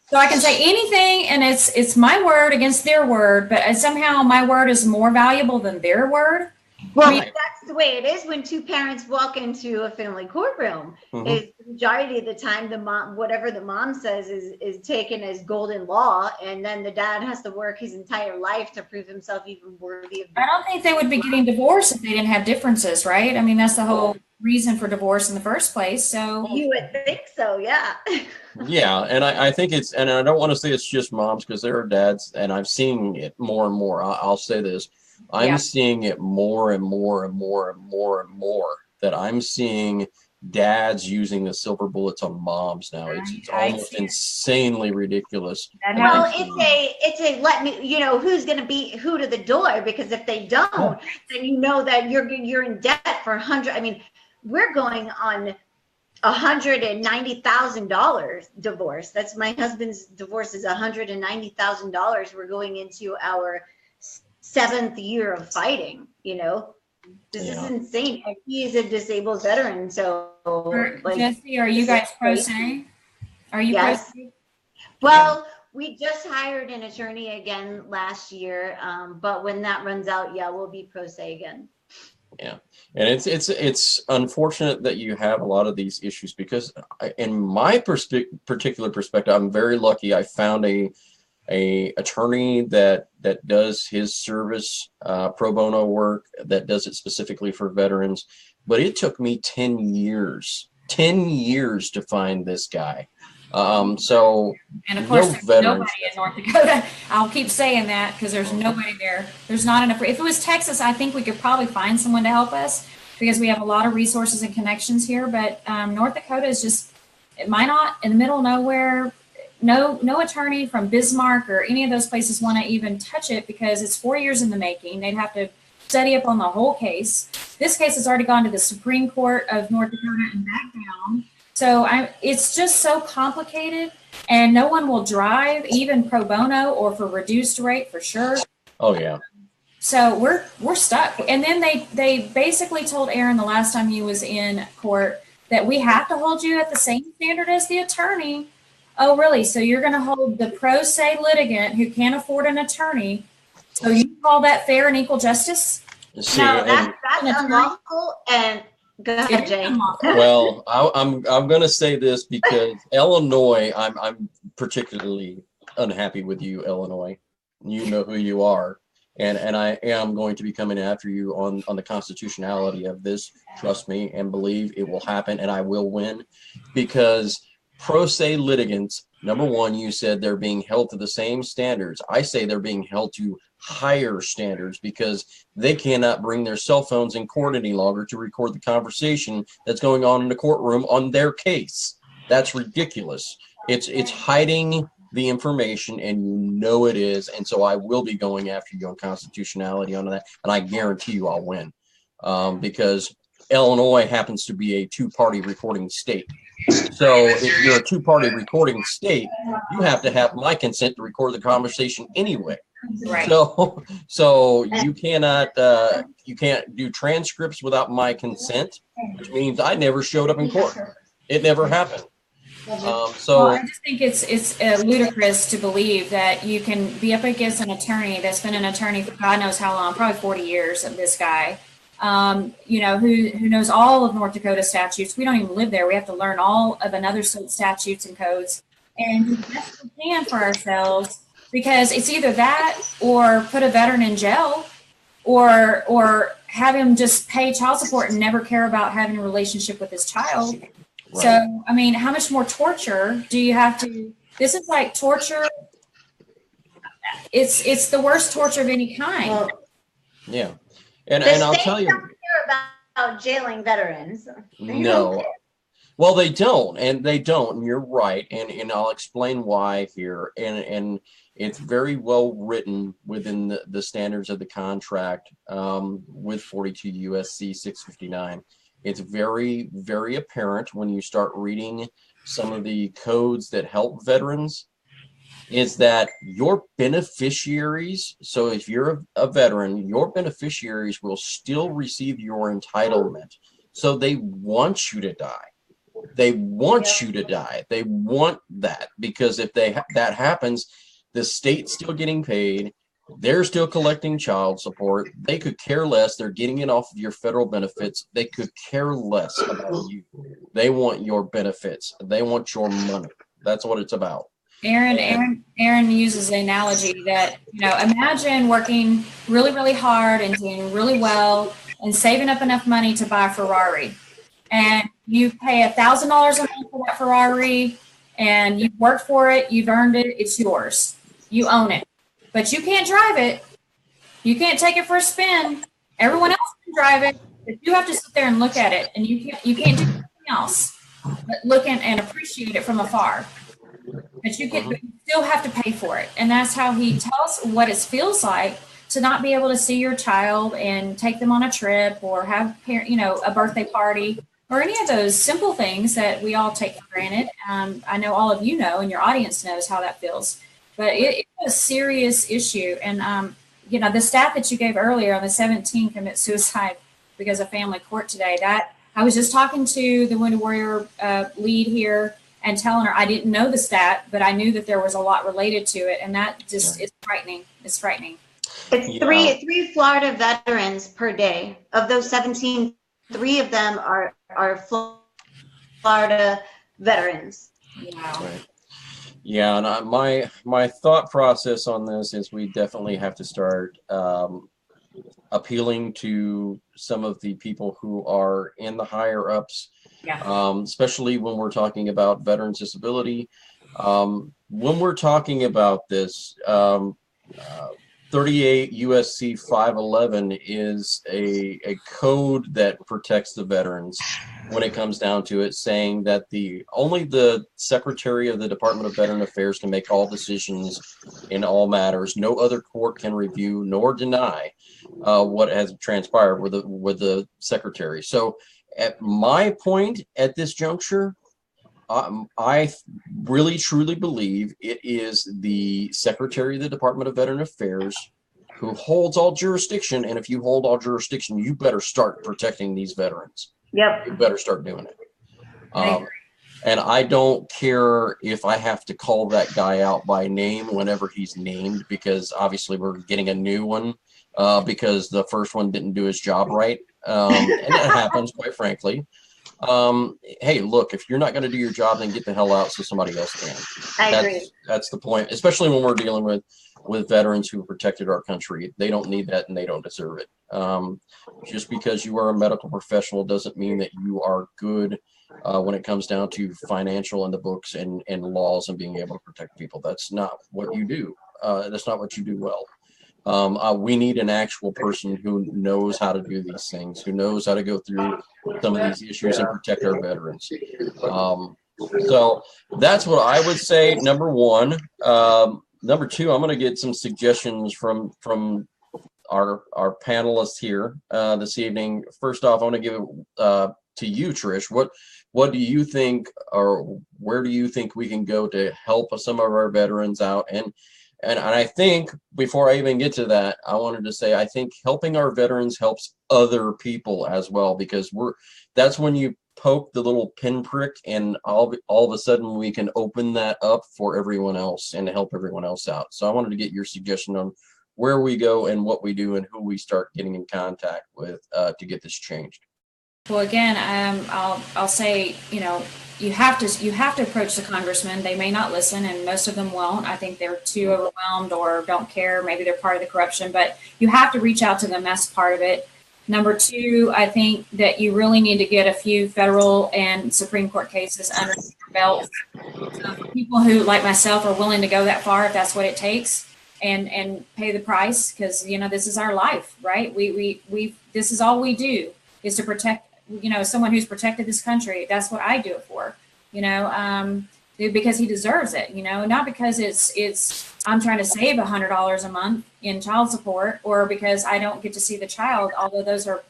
So I can say anything, and it's my word against their word, but somehow my word is more valuable than their word.
Well, that's the way it is when two parents walk into a family courtroom. Is the majority of the time the mom, whatever the mom says is taken as golden law, and then the dad has to work his entire life to prove himself even worthy of.
I don't think they would be getting divorced if they didn't have differences, right? I mean, that's the whole reason for divorce in the first place. So
you would think so, yeah.
Yeah, and I think it's, and I don't want to say it's just moms, because there are dads, and I've seen it more and more. I'll say this. I'm seeing it more and more and more and more and more, that I'm seeing dads using the silver bullets on moms now. It's almost insanely ridiculous.
Well, it's a let me, who's going to beat who to the door, because if they don't, then you know that you're in debt for we're going on $190,000 divorce. That's my husband's divorce is $190,000. We're going into our 7th year of fighting. This is insane. He is a disabled veteran, so
Jessie, are you guys pro se? Are you pro se?
Well, we just hired an attorney again last year, but when that runs out, we'll be pro se again.
Yeah, and it's unfortunate that you have a lot of these issues, because in my particular perspective, I'm very lucky. I found a attorney that does his service pro bono work, that does it specifically for veterans. But it took me 10 years to find this guy. And
of course, there's nobody in North Dakota. I'll keep saying that because there's nobody there. There's not enough. If it was Texas, I think we could probably find someone to help us, because we have a lot of resources and connections here. But North Dakota is just, it might not, in the middle of nowhere. No attorney from Bismarck or any of those places want to even touch it, because it's 4 years in the making. They'd have to study up on the whole case. This case has already gone to the Supreme Court of North Dakota and back down. So it's just so complicated, and no one will drive, even pro bono or for reduced rate, for sure.
Oh yeah.
So we're stuck. And then they basically told Aaron the last time he was in court that we have to hold you at the same standard as the attorney. Oh, really? So you're going to hold the pro se litigant who can't afford an attorney? So you call that fair and equal justice?
See,
no, that's unlawful. And go ahead, Jay.
Well, I'm going to say this because Illinois, I'm particularly unhappy with you, Illinois. You know who you are, and I am going to be coming after you on the constitutionality of this. Trust me and believe it will happen, and I will win, because pro se litigants, number one, you said they're being held to the same standards. I say they're being held to higher standards, because they cannot bring their cell phones in court any longer to record the conversation that's going on in the courtroom on their case. That's ridiculous. It's hiding the information, and you know it is. And so I will be going after you on constitutionality on that, and I guarantee you I'll win, because Illinois happens to be a two-party recording state. So if you're a two-party recording state, you have to have my consent to record the conversation anyway.
Right.
So you cannot you can't do transcripts without my consent, which means I never showed up in court. It never happened.
Well, I just think it's ludicrous to believe that you can be up against an attorney that's been an attorney for God knows how long, probably 40 years of this guy, who knows all of North Dakota statutes. We don't even live there. We have to learn all of another state's statutes and codes, and do the best we can for ourselves, because it's either that or put a veteran in jail, or have him just pay child support and never care about having a relationship with his child. Right. So, I mean, how much more torture do you have to? This is like torture. It's the worst torture of any kind.
Well, yeah, and I'll tell you,
don't care about jailing veterans.
No, well, they don't, and you're right, and I'll explain why here, and it's very well written within the standards of the contract with 42 USC 659. It's very, very apparent when you start reading some of the codes that help veterans, is that your beneficiaries, so if you're a veteran, your beneficiaries will still receive your entitlement. So they want you to die. They want you to die. They want that, because if that happens, the state's still getting paid. They're still collecting child support. They could care less. They're getting it off of your federal benefits. They could care less about you. They want your benefits. They want your money. That's what it's about.
Aaron uses the analogy that, imagine working really, really hard and doing really well and saving up enough money to buy a Ferrari. And you pay $1,000 a month for that Ferrari, and you've worked for it. You've earned it. It's yours. You own it. But you can't drive it. You can't take it for a spin. Everyone else can drive it, but you have to sit there and look at it, and you can't do anything else but look and appreciate it from afar. But you still have to pay for it, and that's how he tells what it feels like to not be able to see your child and take them on a trip or have a birthday party or any of those simple things that we all take for granted. I know all of you know, and your audience knows how that feels. But it's a serious issue. And, the stat that you gave earlier on the 17 commit suicide because of family court today, that I was just talking to the Wounded Warrior lead here and telling her I didn't know the stat, but I knew that there was a lot related to it. And that just is frightening. It's frightening.
It's three Florida veterans per day. Of those 17, 3 of them are Florida veterans.
Wow.
Right. Yeah, and my thought process on this is we definitely have to start appealing to some of the people who are in the higher ups, especially when we're talking about veterans disability. When we're talking about this, 38 USC 511 is a code that protects the veterans when it comes down to it, saying that only the Secretary of the Department of Veteran Affairs can make all decisions in all matters. No other court can review nor deny what has transpired with the Secretary. So at my point at this juncture, I really truly believe it is the Secretary of the Department of Veteran Affairs who holds all jurisdiction. And if you hold all jurisdiction, you better start protecting these veterans.
Yep.
You better start doing it. And I don't care if I have to call that guy out by name whenever he's named, because obviously we're getting a new one because the first one didn't do his job right. And that happens, quite frankly. Hey, look, if you're not going to do your job, then get the hell out so somebody else can.
I agree.
That's the point, especially when we're dealing with veterans who protected our country. They don't need that and they don't deserve it. Just because you are a medical professional doesn't mean that you are good when it comes down to financial and the books and laws and being able to protect people. That's not what you do. That's not what you do well. We need an actual person who knows how to do these things, who knows how to go through some of these issues and protect our veterans. So that's what I would say, number one. Number two, I'm going to get some suggestions from our panelists here this evening. First off, I want to give it to you, Trish. What do you think, or where do you think we can go to help some of our veterans out? And I think before I even get to that, I wanted to say I think helping our veterans helps other people as well, because that's when you poke the little pinprick, and all of a sudden we can open that up for everyone else and help everyone else out. So I wanted to get your suggestion on where we go and what we do and who we start getting in contact with to get this changed.
Well, again, I'll say, you have to approach the congressman. They may not listen, and most of them won't. I think they're too overwhelmed or don't care. Maybe they're part of the corruption, but you have to reach out to them. That's part of it. Number two, I think that you really need to get a few federal and Supreme Court cases under your belt. People who, like myself, are willing to go that far if that's what it takes, and pay the price, because this is our life, right? We this is all we do, is to protect someone who's protected this country. That's what I do it for, because he deserves it, not because it's I'm trying to save $100 a month in child support, or because I don't get to see the child, although those are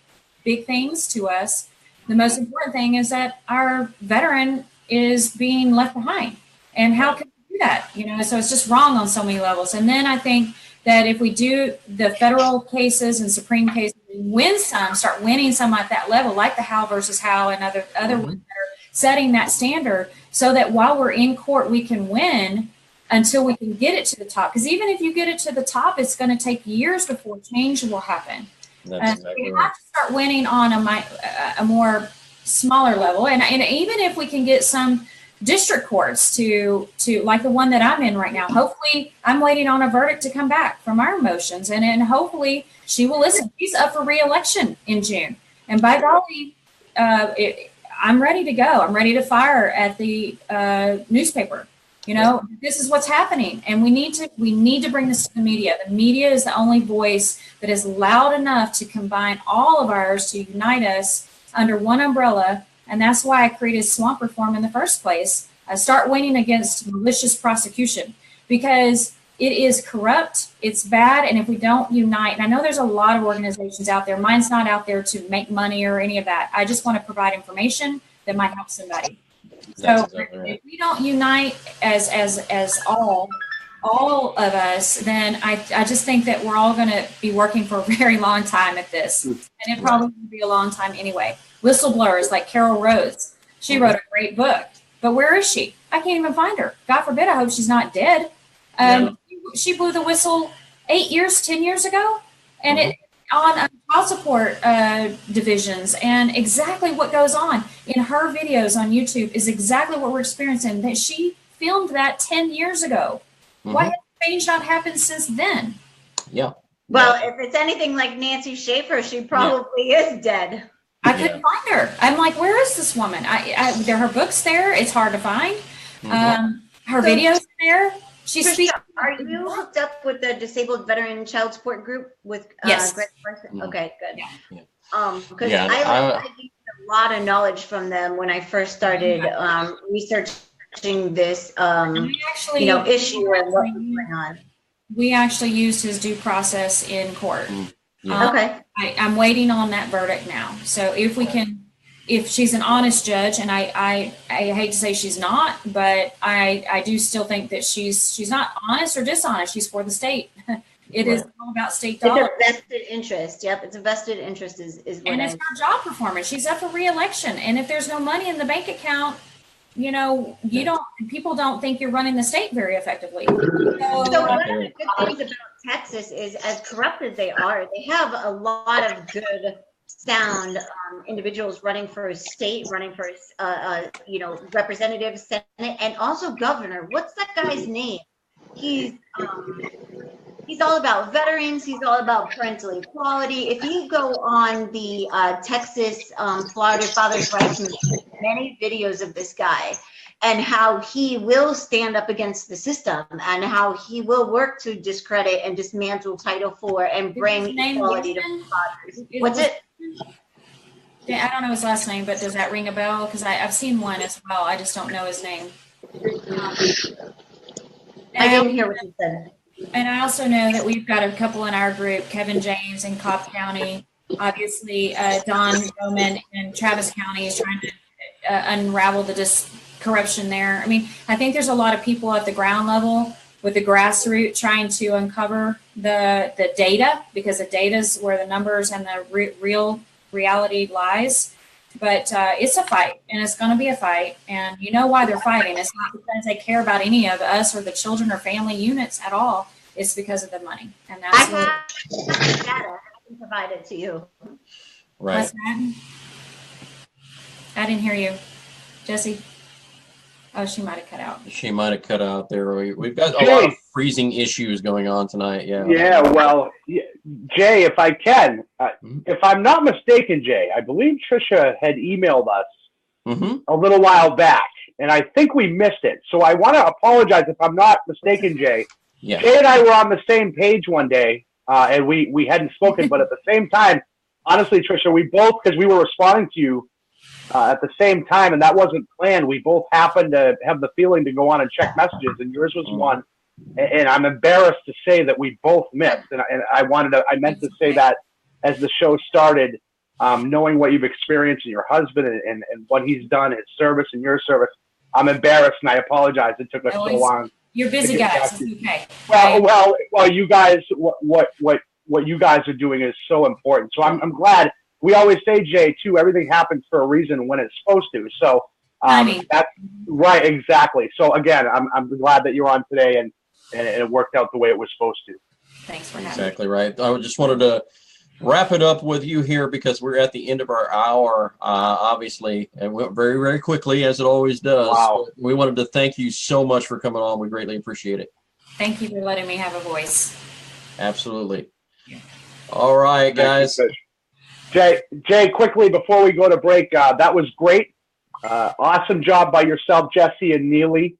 big things to us. The most important thing is that our veteran is being left behind. And how can we do that? So it's just wrong on so many levels. And then I think that if we do the federal cases and Supreme cases, start winning some at that level, like the Howe versus Howe and other ones that are setting that standard, so that while we're in court, we can win until we can get it to the top. Because even if you get it to the top, it's going to take years before change will happen. Exactly. We have to start winning on a more smaller level. And even if we can get some district courts to like the one that I'm in right now, hopefully I'm waiting on a verdict to come back from our motions, and hopefully she will listen. She's up for re-election in June. And by golly, I'm ready to go. I'm ready to fire at the newspaper. This is what's happening, and we need to bring this to the media. The media is the only voice that is loud enough to combine all of ours, to unite us under one umbrella. And that's why I created swamp reform in the first place. I start winning against malicious prosecution, because it is corrupt, it's bad, and if we don't unite, and I know there's a lot of organizations out there, mine's not out there to make money or any of that. I just want to provide information that might help somebody. So if we don't unite as all of us, then I just think that we're all going to be working for a very long time at this. And it probably will be a long time anyway. Whistleblowers like Carol Rhodes, she wrote a great book, but where is she? I can't even find her. God forbid, I hope she's not dead. She blew the whistle 10 years ago, and it on child support divisions, and exactly what goes on in her videos on YouTube is exactly what we're experiencing. That she filmed that 10 years ago. Why has change not happened since then?
Yeah.
Well, if it's anything like Nancy Schaefer, she probably is dead.
I couldn't find her. I'm like, where is this woman? There her books there. It's hard to find. Her videos there. She's speaking.
Are you hooked up with the Disabled Veteran Child Support Group with
yes.
Greg Larson? Okay, good. Because I gained a lot of knowledge from them when I first started researching this issue and what was going on.
We actually used his due process in court.
Okay.
I'm waiting on that verdict now. So if she's an honest judge, and I hate to say she's not, but I do still think that she's not honest or dishonest. She's for the state. It is all about state dollars.
It's a vested interest. Yep, it's a vested interest is what
and it's her job performance. She's up for re-election, and if there's no money in the bank account, people don't think you're running the state very effectively. So
one of the good things about Texas is, as corrupt as they are, they have a lot of good, sound individuals running for state, running for representative, senate, and also governor. What's that guy's name? He's all about veterans. He's all about parental equality. If you go on the Texas Florida Fathers' Rights Movement, many videos of this guy and how he will stand up against the system and how he will work to discredit and dismantle Title IV and bring equality to fathers. What's it?
I don't know his last name, but does that ring a bell? Because I've seen one as well. I just don't know his name.
I didn't hear what you said.
And I also know that we've got a couple in our group, Kevin James in Cobb County. Obviously, Don Bowman in Travis County is trying to unravel the corruption there. I mean, I think there's a lot of people at the ground level with the grassroots trying to uncover the data, because the data is where the numbers and the real reality lies. But it's a fight, and it's going to be a fight. And you know why they're fighting. It's not because they care about any of us or the children or family units at all. It's because of the money. And that's
I have data I can provide it to you.
Right.
What's that? I didn't hear you, Jessie. Oh, she might have cut out.
She might have cut out there. We've got a lot of freezing issues going on tonight. Yeah.
Yeah. Well, Jay, if I can, if I'm not mistaken, Jay, I believe Trisha had emailed us a little while back, and I think we missed it. So I want to apologize if I'm not mistaken, Jay.
Yeah.
Jay and I were on the same page one day, and we hadn't spoken, but at the same time, honestly, Trisha, we both, because we were responding to you at the same time, and that wasn't planned. We both happened to have the feeling to go on and check messages, and yours was one. And I'm embarrassed to say that we both missed. And I meant to say that as the show started, knowing what you've experienced in your husband and what he's done, his service and your service. I'm embarrassed, and I apologize. It took us so long.
You're busy guys. It's okay.
Well, you guys, what you guys are doing is so important. So I'm glad. We always say, Jay, too, everything happens for a reason when it's supposed to. So that's right, exactly. So again, I'm glad that you're on today, and it worked out the way it was supposed to.
Thanks for having me.
Exactly right. I just wanted to wrap it up with you here because we're at the end of our hour, obviously, and went very, very quickly, as it always does.
Wow.
But we wanted to thank you so much for coming on. We greatly appreciate it.
Thank you for letting me have a voice.
Absolutely. Yeah. All right, guys.
Jay, quickly before we go to break, that was great. Awesome job by yourself, Jessie and Neely.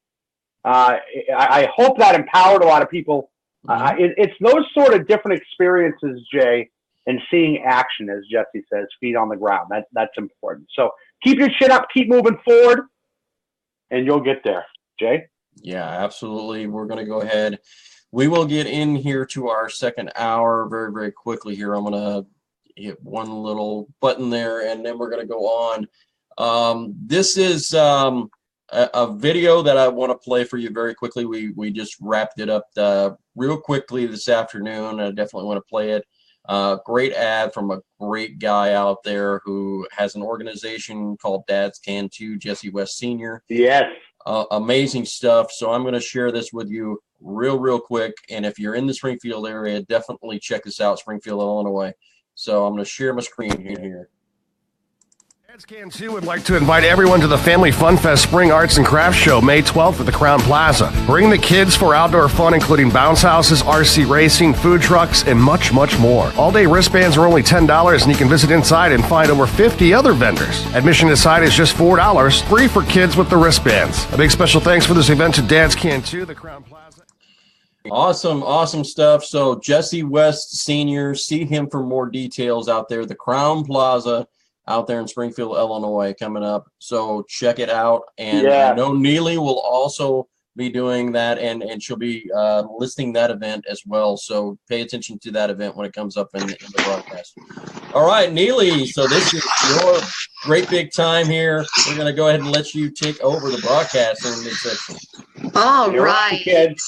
I hope that empowered a lot of people. It's those sort of different experiences, Jay, and seeing action, as Jessie says, feet on the ground. That's important. So keep your chin up, keep moving forward, and you'll get there. Jay?
Yeah, absolutely. We're going to go ahead. We will get in here to our second hour very, very quickly here. I'm going to hit one little button there, and then we're going to go on. This is a video that I want to play for you very quickly. We just wrapped it up real quickly this afternoon. I definitely want to play it. Great ad from a great guy out there who has an organization called Dads Can Too, Jessie West Sr.
Yes.
Amazing stuff. So I'm going to share this with you real quick. And if you're in the Springfield area, definitely check this out, Springfield, Illinois. So I'm going to share my screen here.
Dads Can Too would like to invite everyone to the Family Fun Fest Spring Arts and Crafts Show May 12th at the Crown Plaza. Bring the kids for outdoor fun, including bounce houses, RC racing, food trucks, and much, much more. All-day wristbands are only $10, and you can visit inside and find over 50 other vendors. Admission inside is just $4, free for kids with the wristbands. A big special thanks for this event to Dads Can Too, the Crown Plaza.
Awesome stuff. So Jessie West Sr., see him for more details out there. The Crown Plaza out there in Springfield, Illinois, coming up. So check it out. And I know Neely will also be doing that, and she'll be listing that event as well. So pay attention to that event when it comes up in the broadcast. All right, Neely. So this is your great big time here. We're going to go ahead and let you take over the broadcast in midsection.
All
You're
right.
on, kid.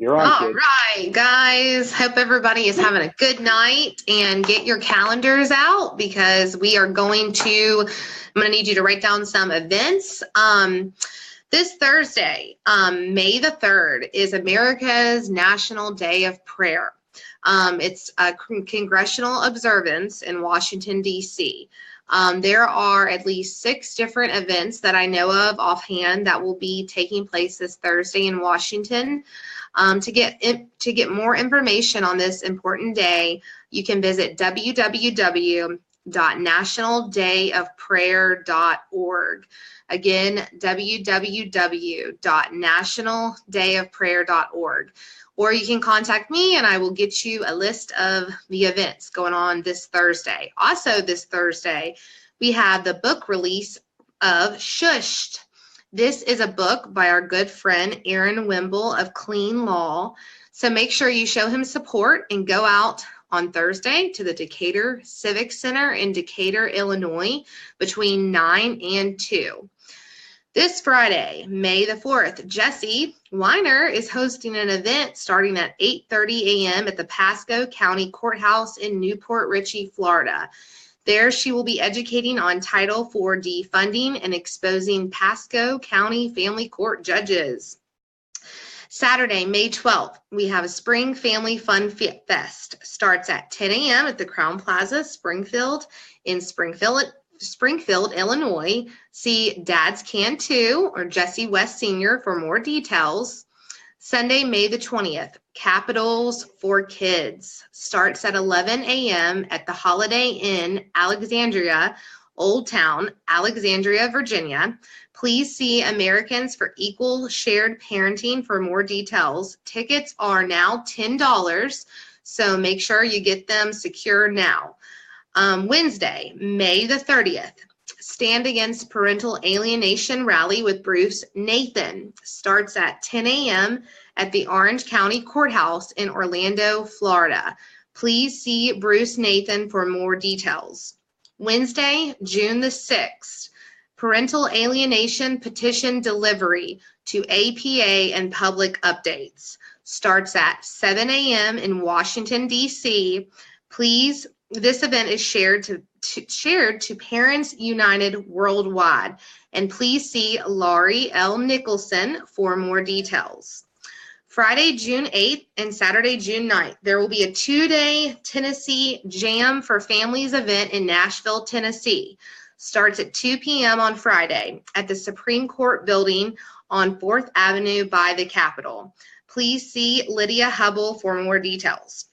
You're on,
All
kid.
right, guys. Hope everybody is having a good night, and get your calendars out because I'm going to need you to write down some events. This Thursday, May the 3rd, is America's National Day of Prayer. It's a congressional observance in Washington, D.C. There are at least 6 different events that I know of offhand that will be taking place this Thursday in Washington. To get more information on this important day, you can visit www.nationaldayofprayer.org. Again, www.nationaldayofprayer.org. Or you can contact me and I will get you a list of the events going on this Thursday. Also this Thursday, we have the book release of Shushed. This is a book by our good friend Aaron Wimble of Clean Law. So make sure you show him support and go out on Thursday to the Decatur Civic Center in Decatur, Illinois, between 9 and 2. This Friday, May the 4th, Jessie Weiner is hosting an event starting at 8:30 a.m. at the Pasco County Courthouse in Newport Richey, Florida. There, she will be educating on Title IV defunding and exposing Pasco County Family Court judges. Saturday, May 12th, we have a Spring Family Fun Fest. Starts at 10 a.m. at the Crown Plaza, Springfield, in Springfield, Illinois. See Dads Can Too or Jesse West Sr. for more details. Sunday, May the 20th, Capitals for Kids. Starts at 11 a.m. at the Holiday Inn, Alexandria, Old Town, Alexandria, Virginia. Please see Americans for Equal Shared Parenting for more details. Tickets are now $10, so make sure you get them secure now. Wednesday, May the 30th, Stand Against Parental Alienation Rally with Bruce Nathan. Starts at 10 a.m. at the Orange County Courthouse in Orlando, Florida. Please see Bruce Nathan for more details. Wednesday, June the 6th, Parental Alienation Petition Delivery to APA and Public Updates. Starts at 7 a.m. in Washington, D.C. Please, this event is shared to Parents United Worldwide. And please see Laurie L. Nicholson for more details. Friday, June 8th and Saturday, June 9th, there will be a 2-day Tennessee Jam for Families event in Nashville, Tennessee. Starts at 2 p.m. on Friday at the Supreme Court building on 4th Avenue by the Capitol. Please see Lydia Hubble for more details.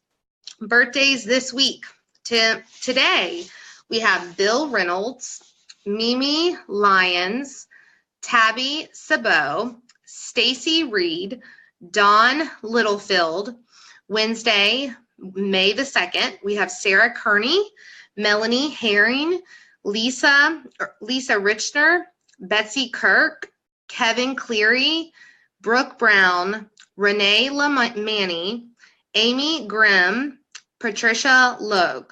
Birthdays this week. Today, we have Bill Reynolds, Mimi Lyons, Tabby Sabot, Stacy Reed, Dawn Littlefield. Wednesday, May the 2nd, we have Sarah Kearney, Melanie Herring, Lisa Richner, Betsy Kirk, Kevin Cleary, Brooke Brown, Renee Lamani, Amy Grimm, Patricia Logue.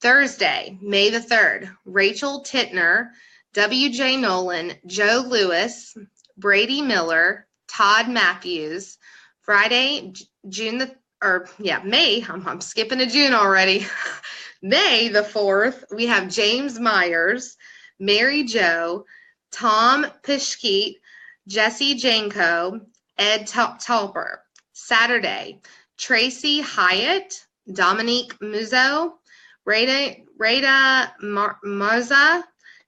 Thursday, May the 3rd, Rachel Tittner, W.J. Nolan, Joe Lewis, Brady Miller, Todd Matthews. Friday, May, I'm skipping to June already. May the 4th, we have James Myers, Mary Jo, Tom Pishkeet, Jesse Janko, Ed Talper. Saturday, Tracy Hyatt, Dominique Muzo, Rada Marza,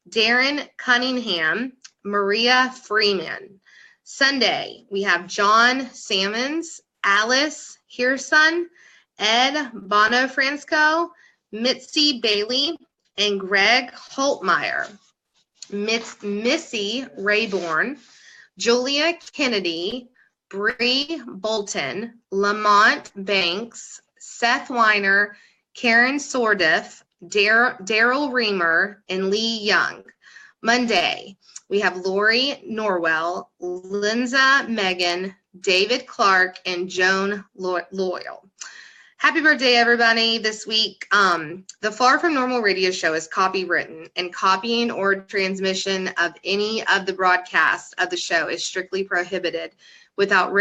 Darren Cunningham, Maria Freeman. Sunday, we have John Salmons, Alice Hirson, Ed Bonofransco, Mitzi Bailey, and Greg Holtmeyer. Missy Rayborn, Julia Kennedy, Bree Bolton, Lamont Banks, Seth Weiner, Karen Sordiff, Daryl Reamer, and Lee Young. Monday, we have Lori Norwell, Linza Megan, David Clark, and Joan Loyal. Happy birthday, everybody, this week. The Far From Normal radio show is copywritten, and copying or transmission of any of the broadcasts of the show is strictly prohibited without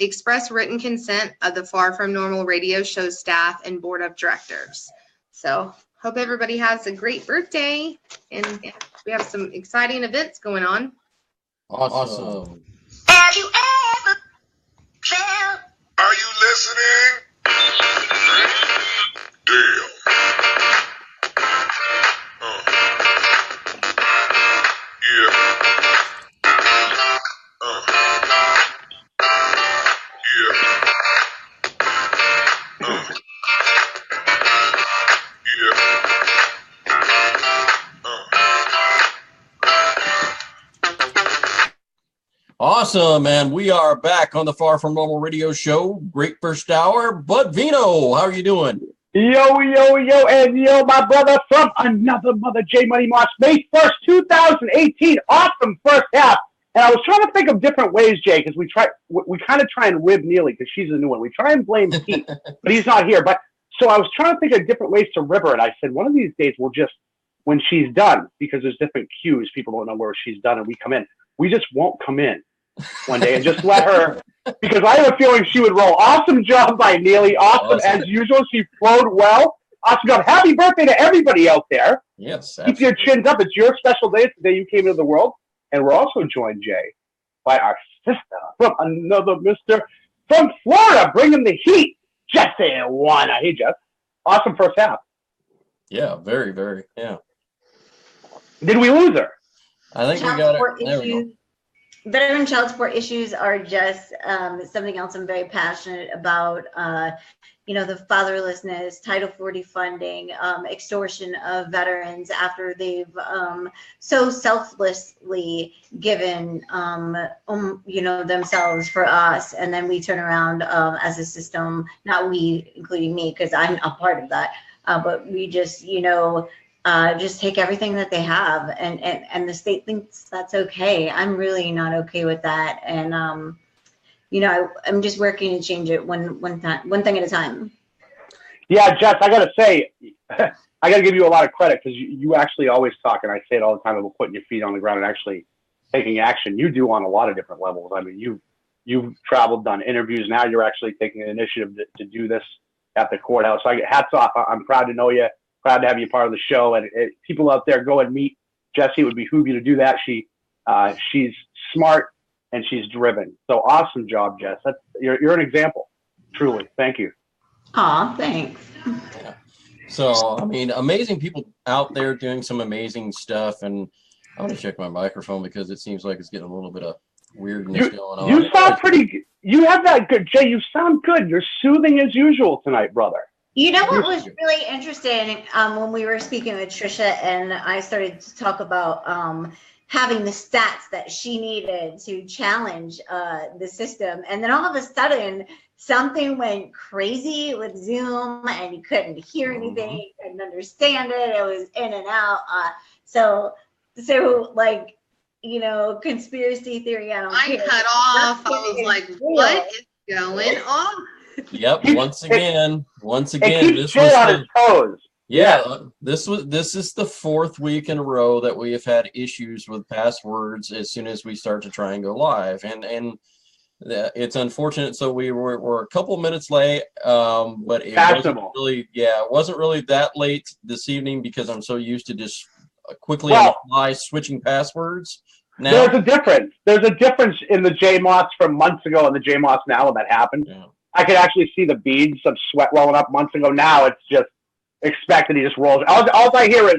express written consent of the Far From Normal radio show staff and board of directors. So hope everybody has a great birthday, and we have some exciting events going on.
Awesome.
Have you ever felt? Are you listening? Damn. Yeah.
Awesome, and we are back on the Far From Normal radio show. Great first hour. But Veno, how are you doing?
Yo, yo, yo, and yo, my brother from another mother, J Money Moss, May 1st, 2018. Awesome first half. And I was trying to think of different ways, Jay, because we kind of try and rib Neely because she's a new one. We try and blame Pete, but he's not here. But so I was trying to think of different ways to rib her, and I said one of these days we'll just, when she's done, because there's different cues, people don't know where she's done, and we come in. We just won't come in one day and just let her, because I have a feeling she would roll. Awesome job by Neely. Awesome as usual. She flowed well. Awesome job. Happy birthday to everybody out there.
Yes.
Keep your chins up. It's your special day. It's the day you came into the world. And we're also joined, Jay, by our sister from another Mr. from Florida, bringing the heat, Jessie Weiner. Hey, Jess. Awesome first half.
Yeah, very, very. Yeah.
Did we lose her?
I think we got it. There we go.
Veteran child support issues are just something else I'm very passionate about. The fatherlessness, Title 40 funding, extortion of veterans after they've so selflessly given, themselves for us. And then we turn around as a system, not we, including me, because I'm a part of that, but we just, just take everything that they have, and the state thinks that's okay. I'm really not okay with that, and I'm just working to change it one thing at a time.
Yeah, Jess, I gotta say, I gotta give you a lot of credit because you actually always talk, and I say it all the time about putting your feet on the ground and actually taking action. You do on a lot of different levels. I mean, you've traveled, done interviews. Now you're actually taking an initiative to do this at the courthouse. So hats off. I'm proud to know you. Proud to have you part of the show, and people out there, go and meet Jessie. It would behoove you to do that. She's smart and she's driven. So awesome job, Jess. You're an example, truly. Thank you.
Aw, thanks.
Yeah. So I mean, amazing people out there doing some amazing stuff, and I want to check my microphone because it seems like it's getting a little bit of weirdness going on.
You sound pretty good. You have that good, Jay. You sound good. You're soothing as usual tonight, brother.
You know what was really interesting when we were speaking with Trisha and I started to talk about having the stats that she needed to challenge the system. And then all of a sudden, something went crazy with Zoom and you couldn't hear anything, you couldn't understand it. It was in and out. So conspiracy theory, I
cut off. I was like, what is going on?
Yep. Once again,
this was on his toes.
Yeah, this is the fourth week in a row that we have had issues with passwords as soon as we start to try and go live, and it's unfortunate. So we're a couple minutes late, but it wasn't really that late this evening because I'm so used to just quickly on the fly switching passwords. Now,
there's a difference. There's a difference in the JMOS from months ago and the JMOS now when that happened. Yeah. I could actually see the beads of sweat rolling up months ago. Now it's just expected. He just rolls. All I hear is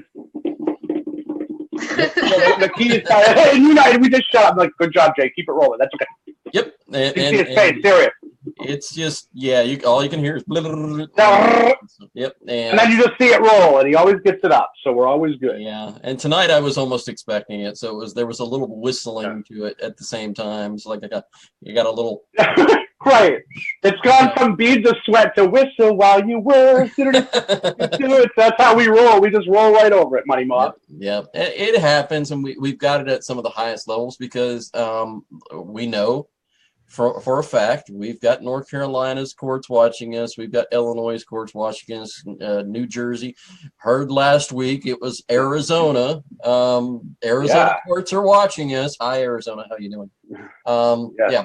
the key is and we just shut up. I'm like, good job, Jay. Keep it rolling. That's okay.
Yep.
You see his face, serious.
It's just all you can hear is blah, blah, blah, blah. Yep. And
then you just see it roll, and he always gets it up. So we're always good.
Yeah. And tonight I was almost expecting it, so there was a little whistling to it at the same time. It's like you got a little.
Right. It's gone from beads of sweat to whistle while you work. That's how we roll. We just roll right over it, Money Mob.
Yep. It happens, and we've got it at some of the highest levels because we know for a fact we've got North Carolina's courts watching us. We've got Illinois' courts watching us. New Jersey. Heard last week it was Arizona. Arizona courts are watching us. Hi, Arizona. How you doing?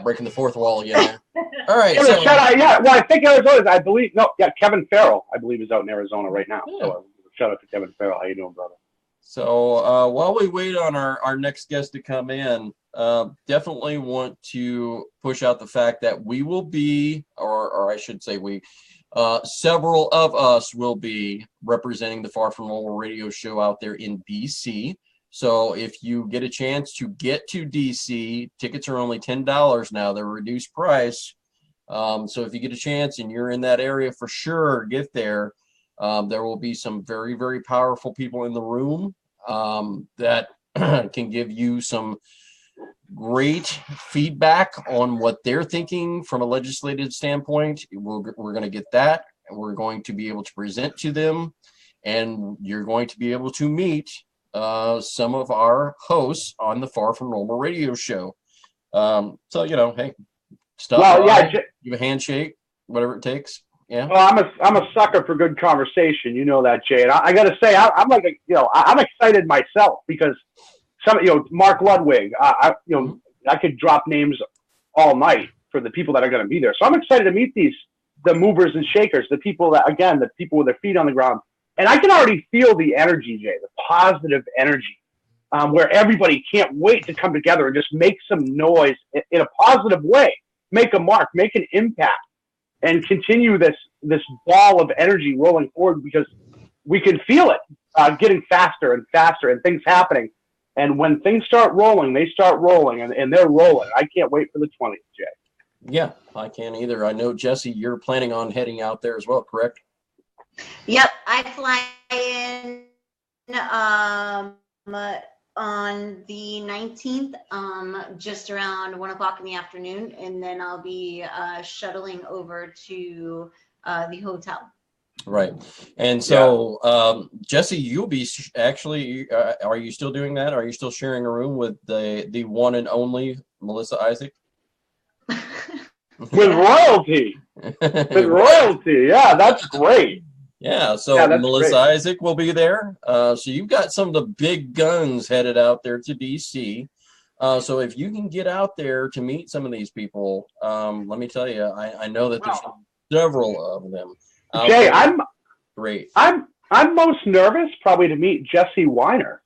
Breaking the fourth wall again. All right.
I think Arizona. Kevin Farrell, I believe, is out in Arizona right now. Yeah. So shout out to Kevin Farrell. How you doing, brother?
So while we wait on our next guest to come in, definitely want to push out the fact that we will be, or I should say several of us will be representing the Far From Normal radio show out there in DC. So if you get a chance to get to DC, tickets are only $10 now. They're reduced price. So if you get a chance and you're in that area, for sure, get there. There will be some very, very powerful people in the room that can give you some great feedback on what they're thinking from a legislative standpoint. We're going to get that. we're going to be able to present to them, and you're going to be able to meet some of our hosts on the Far From Normal radio show. So, hey, stop by, give a handshake, whatever it takes. Yeah.
Well, I'm a sucker for good conversation. You know that, Jay. And I got to say, I'm like, I'm excited myself because Mark Ludwig, I could drop names all night for the people that are going to be there. So I'm excited to meet the movers and shakers, the people with their feet on the ground. And I can already feel the energy, Jay, the positive energy, where everybody can't wait to come together and just make some noise in a positive way, make a mark, make an impact, and continue this ball of energy rolling forward, because we can feel it getting faster and faster and things happening. And when things start rolling, they start rolling, and they're rolling. I can't wait for the 20th, Jay.
Yeah, I can't either. I know, Jessie, you're planning on heading out there as well, correct?
Yep, I fly in on the 19th, just around 1 o'clock in the afternoon, and then I'll be shuttling over to the hotel.
Right. And so, Jessie, you'll be actually, are you still doing that? Are you still sharing a room with the one and only Melissa Isaac?
With royalty. With royalty. Yeah, that's great.
Yeah, so Melissa Isaac will be there. So you've got some of the big guns headed out there to D.C. So if you can get out there to meet some of these people, let me tell you, I know that there's several of them.
Jay, I'm
great.
I'm most nervous probably to meet Jessie Weiner.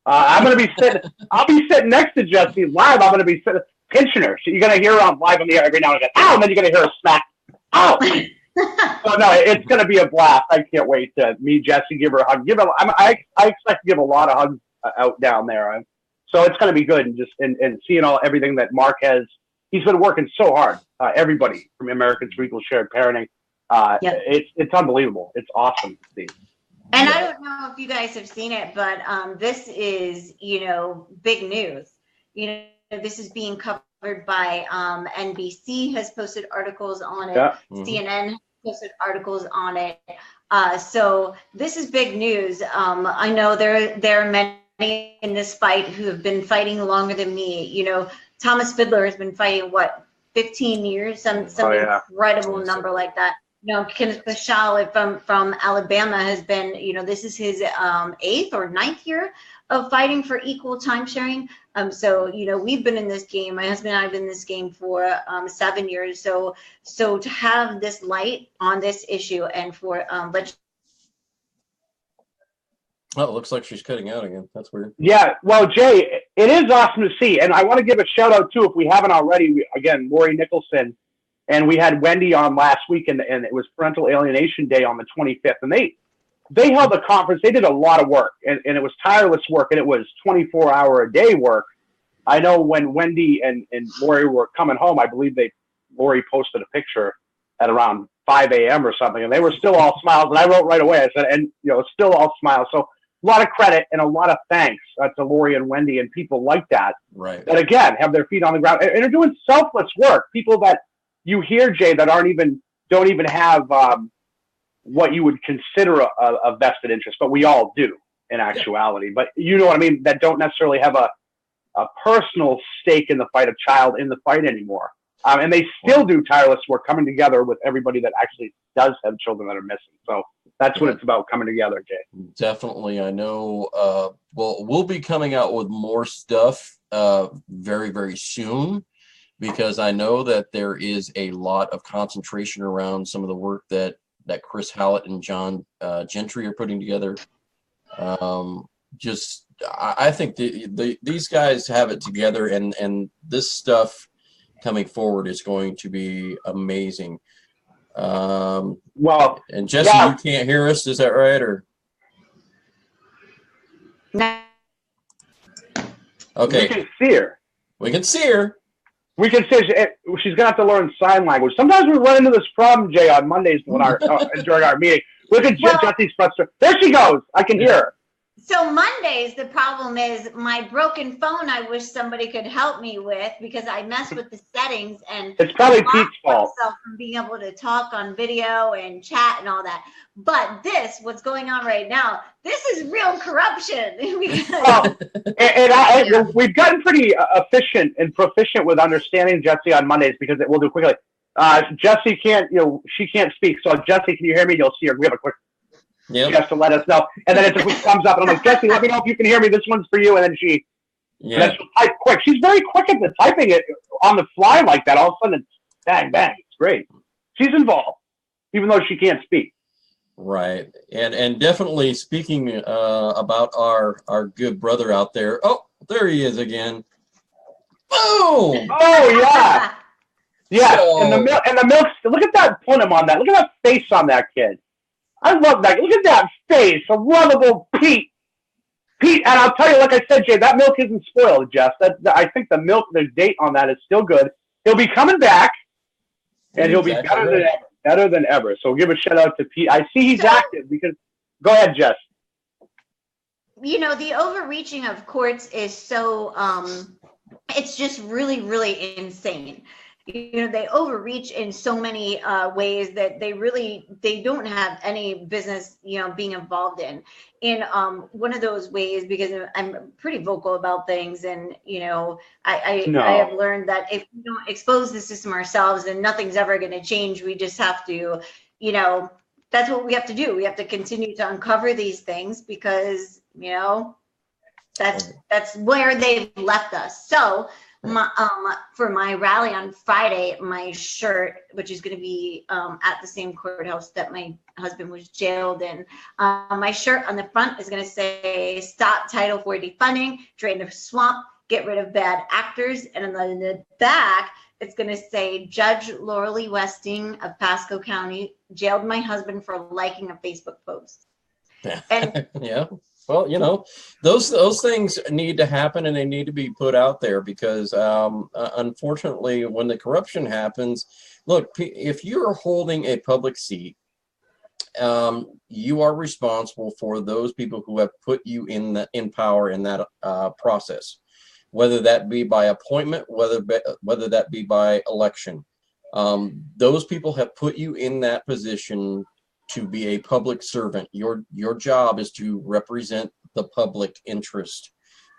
I'm going to be sitting. I'll be sitting next to Jessie live. I'm going to be sitting, pinching her. So you're going to hear her on live on the air every now and again. Ow! And then you're going to hear her smack. Ow! So no, it's going to be a blast. I can't wait to meet Jessie, give her a hug. I expect to give a lot of hugs out down there. So it's going to be good, and seeing everything that Mark has. He's been working so hard. Everybody from Americans for Equal Shared Parenting. It's unbelievable. It's awesome to see.
And I don't know if you guys have seen it, but this is big news. This is being covered by NBC has posted articles on it. Yeah. CNN has posted articles on it. So this is big news. I know there are many in this fight who have been fighting longer than me. Thomas Fiddler has been fighting 15 years, some incredible number like that. Kenneth Paschal from Alabama has been, this is his 8th or 9th year of fighting for equal time sharing. So we've been in this game. My husband and I have been in this game for 7 years. So to have this light on this issue and for
it looks like she's cutting out again. That's weird.
Yeah, well, Jay, it is awesome to see, and I want to give a shout out too, if we haven't already. Again, Lori Nicholson. And we had Wendy on last week, and it was Parental Alienation Day on the 25th. And they held a conference. They did a lot of work, and it was tireless work, and it was 24-hour-a-day work. I know when Wendy and Lori were coming home, I believe Lori posted a picture at around 5 a.m. or something, and they were still all smiles. And I wrote right away, I said, and still all smiles. So a lot of credit and a lot of thanks to Lori and Wendy and people like that.
Right.
That, again, have their feet on the ground and are doing selfless work. People that you hear, Jay, that don't even have what you would consider a vested interest, but we all do in actuality. But you know what I mean? That don't necessarily have a personal stake in the fight, a child in the fight anymore. And they still do tireless work coming together with everybody that actually does have children that are missing. So that's what it's about, coming together, Jay.
Definitely. I know, we'll be coming out with more stuff very, very soon, because I know that there is a lot of concentration around some of the work that Chris Hallett and John Gentry are putting together. I think these guys have it together, and this stuff coming forward is going to be amazing. And Jessie, you can't hear us, is that right? Or
no.
We
Okay.
can see her.
We can see her.
We can say she's gonna have to learn sign language. Sometimes we run into this problem, Jay, on Mondays when during our meeting. Look at Jessie's frustration. There she goes. I can hear her.
So Mondays, the problem is my broken phone. I wish somebody could help me with, because I mess with the settings and
it's probably Pete's fault.
myself from being able to talk on video and chat and all that. But what's going on right now, this is real corruption.
We've gotten pretty efficient and proficient with understanding Jessie on Mondays, because we'll do quickly. Jessie can't, she can't speak. So Jessie, can you hear me? You'll see her. We have a quick. Just to let us know, and then it's a quick thumbs up, and I'm like, Jessie, let me know if you can hear me. This one's for you, and then she'll type quick. She's very quick at the typing it on the fly like that. All of a sudden, it's bang bang. It's great. She's involved, even though she can't speak.
Right, and definitely speaking about our good brother out there. Oh, there he is again. Boom!
Oh yeah, yeah. So, and the milk. Look at that. Put him on that. Look at that face on that kid. I love that. Look at that face. A lovable Pete. And I'll tell you, like I said, Jay, that milk isn't spoiled, Jeff. I think the milk, the date on that is still good. He'll be coming back, and he'll be better than ever. So we'll give a shout out to Pete. I see he's active because. Go ahead, Jess.
The overreaching of courts is so. It's just really, really insane. They overreach in so many ways that they don't have any business, being involved in one of those ways, because I'm pretty vocal about things. And, I have learned that if we don't expose the system ourselves, then nothing's ever going to change. We just have to, that's what we have to do. We have to continue to uncover these things, because, that's where they've left us. So, for my rally on Friday, my shirt, which is going to be at the same courthouse that my husband was jailed in, my shirt on the front is going to say "Stop Title 40 Funding, Drain the Swamp, Get Rid of Bad Actors," and on the back it's going to say "Judge Laura Westing of Pasco County jailed my husband for liking a Facebook post." And
yeah. Well, those things need to happen, and they need to be put out there, because unfortunately, when the corruption happens, look, if you're holding a public seat, you are responsible for those people who have put you in power in that process, whether that be by appointment, whether that be by election. Those people have put you in that position to be a public servant. Your job is to represent the public interest.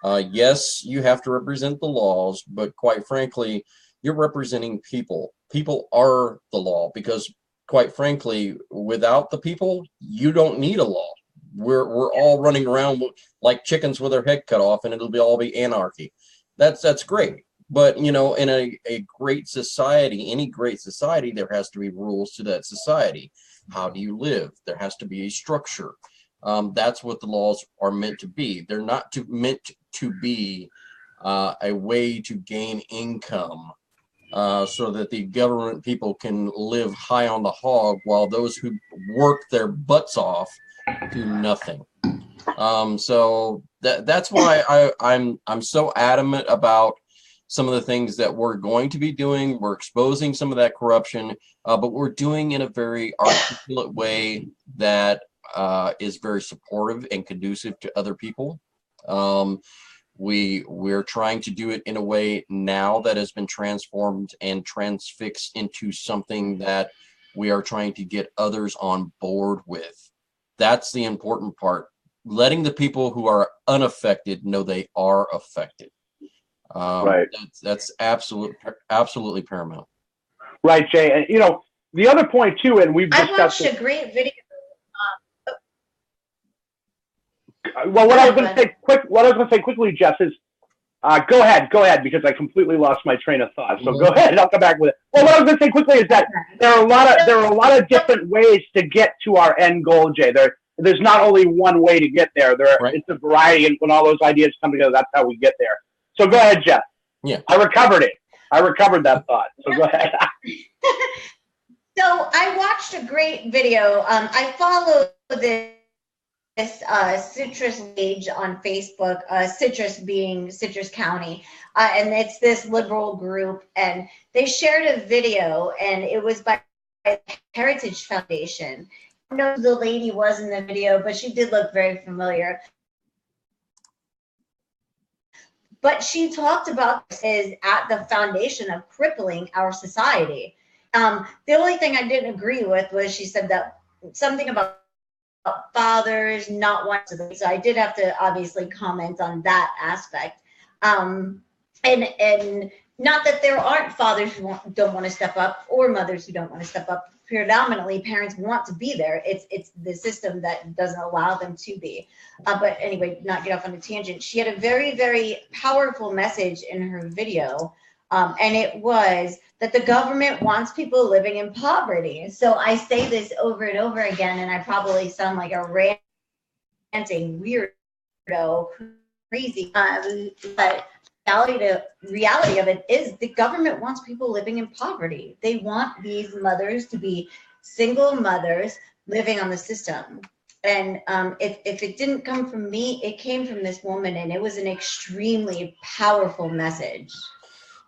Yes, you have to represent the laws, but quite frankly, you're representing people. People are the law, because quite frankly, without the people, you don't need a law. We're all running around like chickens with their head cut off, and it'll all be anarchy. That's great. But, in a great society, any great society, there has to be rules to that society. How do you live? There has to be a structure. That's what the laws are meant to be. They're not meant to be a way to gain income so that the government people can live high on the hog, while those who work their butts off do nothing. So that's why I'm so adamant about some of the things that we're going to be doing. We're exposing some of that corruption, but we're doing in a very articulate way that is very supportive and conducive to other people. We're trying to do it in a way now that has been transformed and transfixed into something that we are trying to get others on board with. That's the important part. Letting the people who are unaffected know they are affected.
Right.
That's absolutely paramount.
Right, Jay. And the other point too, and we've discussed.
I watched a great video.
Well, what I was going to say quickly, Jess, is go ahead, because I completely lost my train of thought. So go ahead, and I'll come back with it. Well, what I was going to say quickly is that there are a lot of different ways to get to our end goal, Jay. There's not only one way to get there. It's a variety, and when all those ideas come together, that's how we get there. So go ahead, Jeff.
Yeah.
I recovered it. I recovered that thought. So go ahead.
So I watched a great video. I follow this citrus page on Facebook, citrus being Citrus County, and it's this liberal group, and they shared a video, and it was by the Heritage Foundation. I don't know who the lady was in the video, but she did look very familiar. But she talked about this is at the foundation of crippling our society. The only thing I didn't agree with was she said that something about fathers not wanting to. So I did have to obviously comment on that aspect. And not that there aren't fathers who don't want to step up or mothers who don't want to step up. Predominantly, parents want to be there. It's the system that doesn't allow them to be. But anyway, not get off on a tangent. She had a very, very powerful message in her video. And it was that the government wants people living in poverty. So I say this over and over again, and I probably sound like a ranting weirdo, crazy. But reality of it is the government wants people living in poverty. They want these mothers to be single mothers living on the system. And if it didn't come from me, it came from this woman, and it was an extremely powerful message.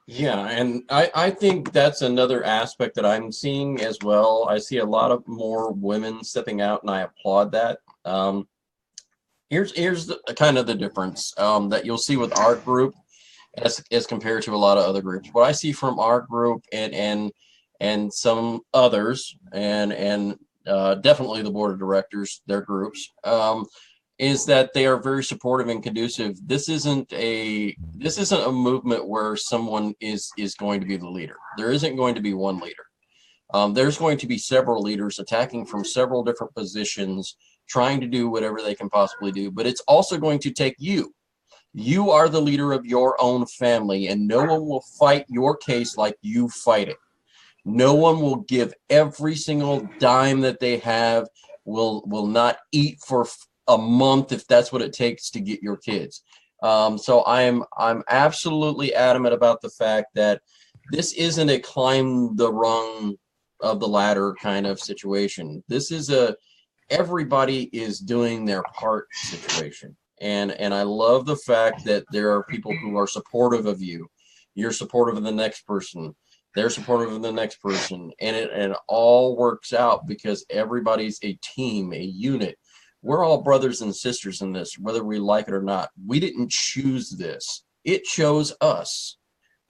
Yeah, and I think that's another aspect that I'm seeing as well. I see a lot of more women stepping out, and I applaud that. Here's the kind of the difference that you'll see with our group as compared to a lot of other groups. What I see from our group and some others, and definitely the board of directors, their groups, is that they are very supportive and conducive. This isn't a movement where someone is going to be the leader. There isn't going to be one leader. There's going to be several leaders attacking from several different positions, trying to do whatever they can possibly do. But it's also going to take you. You are the leader of your own family, and no one will fight your case like you fight it. No one will give every single dime that they have, will not eat for a month if that's what it takes to get your kids. So I'm absolutely adamant about the fact that this isn't a climb the rung of the ladder kind of situation. This is everybody is doing their part situation. And I love the fact that there are people who are supportive of you. You're supportive of the next person. They're supportive of the next person. And it all works out because everybody's a team, a unit. We're all brothers and sisters in this, whether we like it or not. We didn't choose this. It chose us.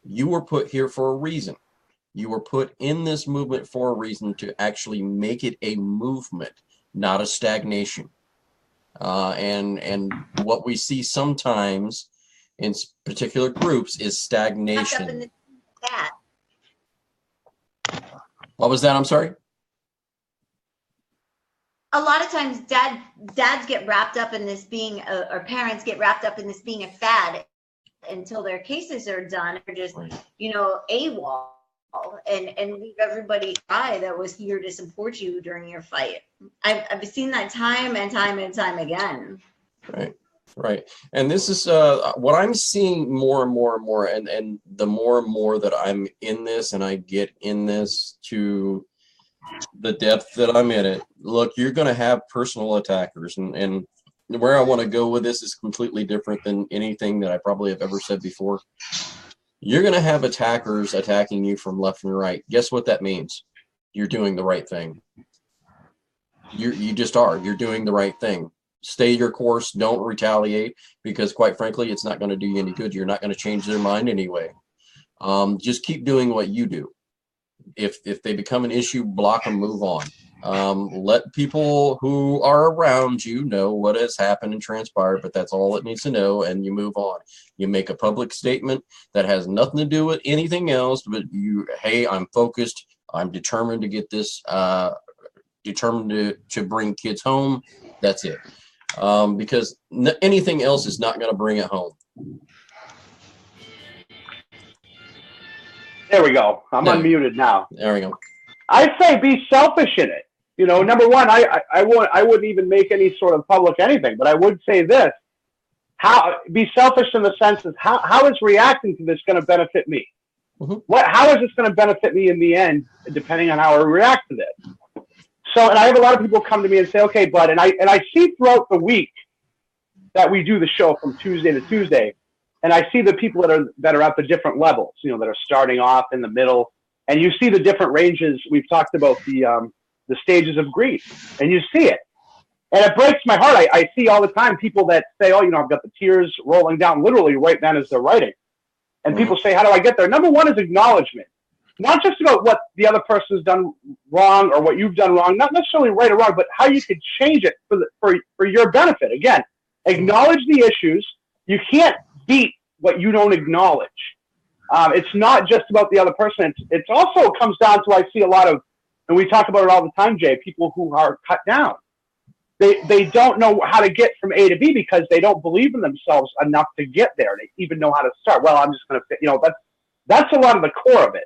You were put here for a reason. You were put in this movement for a reason to actually make it a movement, not a stagnation. And what we see sometimes in particular groups is stagnation. What was that? I'm sorry.
A lot of times dads get wrapped up in this being or parents get wrapped up in this being a fad until their cases are done, or just AWOL and leave everybody by that was here to support you during your fight. I've seen that time and time and time again. Right.
And this is what I'm seeing more and more and more, and the more and more that I'm in this and I get in this to the depth that I'm in it. Look, you're going to have personal attackers, and where I want to go with this is completely different than anything that I probably have ever said before. You're going to have attackers attacking you from left and right. Guess what that means? You're doing the right thing. You just are. You're doing the right thing. Stay your course. Don't retaliate, because quite frankly, it's not going to do you any good. You're not going to change their mind anyway. Just keep doing what you do. If they become an issue, block them, move on. Let people who are around you know what has happened and transpired, but that's all it needs to know, and you move on. You make a public statement that has nothing to do with anything else, but hey, I'm focused. I'm determined to get this, determined to bring kids home. That's it. Because anything else is not going to bring it home.
There we go. I'm unmuted now.
There we go.
I say be selfish in it. Number one, I wouldn't even make any sort of public anything, but I would say this: be selfish in the sense of how is reacting to this going to benefit me? Mm-hmm. How is this going to benefit me in the end, depending on how I react to this? So, and I have a lot of people come to me and say, okay, bud, and I see throughout the week that we do the show from Tuesday to Tuesday, and I see the people that are at the different levels, that are starting off in the middle, and you see the different ranges. We've talked about the stages of grief, and you see it. And it breaks my heart. I see all the time people that say, oh, I've got the tears rolling down literally right then as they're writing. And people say, how do I get there? Number one is acknowledgement. Not just about what the other person's done wrong or what you've done wrong, not necessarily right or wrong, but how you could change it for your benefit. Again, acknowledge the issues. You can't beat what you don't acknowledge. It's not just about the other person. It also comes down to, I see a lot of, and we talk about it all the time, Jay, people who are cut down. They don't know how to get from A to B because they don't believe in themselves enough to get there. They even know how to start. Well, I'm just going to, that's a lot of the core of it.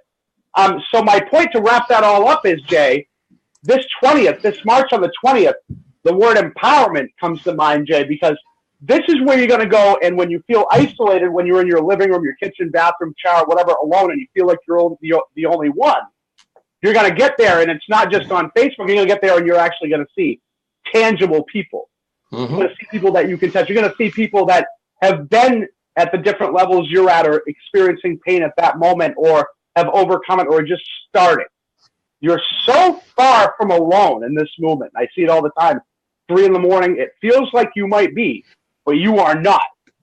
So my point to wrap that all up is, Jay, this March on the 20th, the word empowerment comes to mind, Jay, because this is where you're going to go. And when you feel isolated, when you're in your living room, your kitchen, bathroom, shower, whatever, alone, and you feel like you're the only one, you're going to get there. And it's not just on Facebook. You're going to get there and you're actually going to see tangible people. You're going to see people that you can touch. You're going to see people that have been at the different levels you're at or experiencing pain at that moment or have overcome it or just started. You're so far from alone in this movement. I see it all the time. 3 a.m, it feels like you might be, but you are not.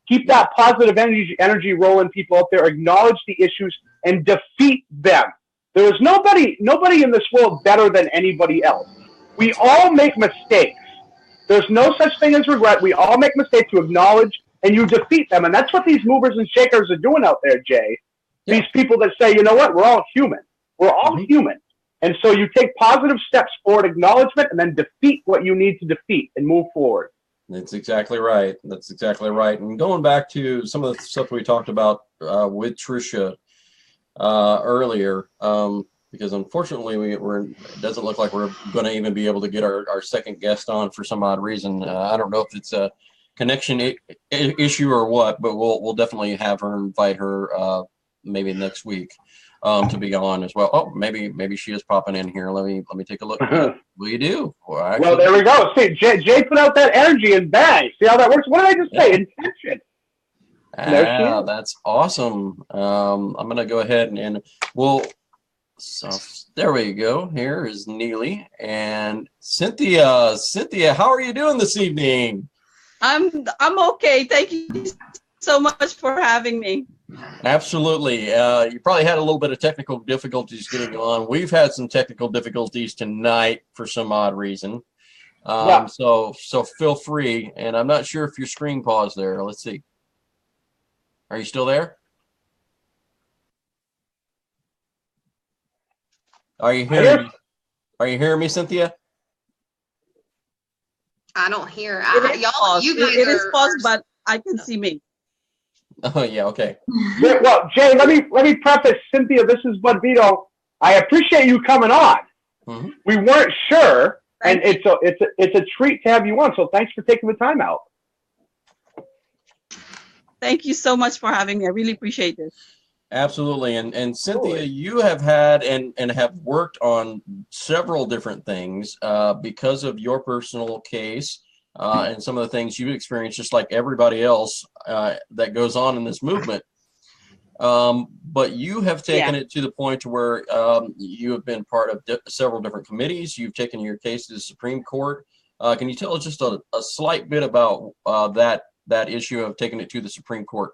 Keep that positive energy rolling, people out there. Acknowledge the issues and defeat them. There is nobody in this world better than anybody else. We all make mistakes. There's no such thing as regret. We all make mistakes. You acknowledge and you defeat them. And that's what these movers and shakers are doing out there, Jay. Yeah. These people that say, you know what, we're all human. We're all human. And so you take positive steps forward, acknowledgement, and then defeat what you need to defeat and move forward.
That's exactly right. That's exactly right. And going back to some of the stuff we talked about with Trisha earlier, because unfortunately it doesn't look like we're going to even be able to get our second guest on for some odd reason. I don't know if it's a connection issue or what, but we'll definitely have her, invite her maybe next week to be on as well. Oh, maybe she is popping in here. Let me take a look. What do you do?
Well, there we go. See, Jay put out that energy and bang. See how that works? What did I just say? Intention.
That's awesome. I'm going to go ahead and so there we go. Here is Neely and Cynthia. Cynthia, how are you doing this evening?
I'm okay. Thank you so much for having me.
Absolutely. You probably had a little bit of technical difficulties getting on. We've had some technical difficulties tonight for some odd reason. So feel free. And I'm not sure if your screen paused there. Let's see. Are you still there? Are you hearing me, Cynthia?
I don't hear.
It is paused, but I can see me.
Oh yeah, okay.
Well, Jay, let me preface, Cynthia. This is Bud Vito. I appreciate you coming on. Mm-hmm. We weren't sure, and it's a treat to have you on. So thanks for taking the time out.
Thank you so much for having me. I really appreciate this.
Absolutely. And Cynthia, you have had and have worked on several different things because of your personal case and some of the things you've experienced, just like everybody else that goes on in this movement. But you have taken it to the point to where you have been part of several different committees. You've taken your case to the Supreme Court. Can you tell us just a slight bit about that issue of taking it to the Supreme Court?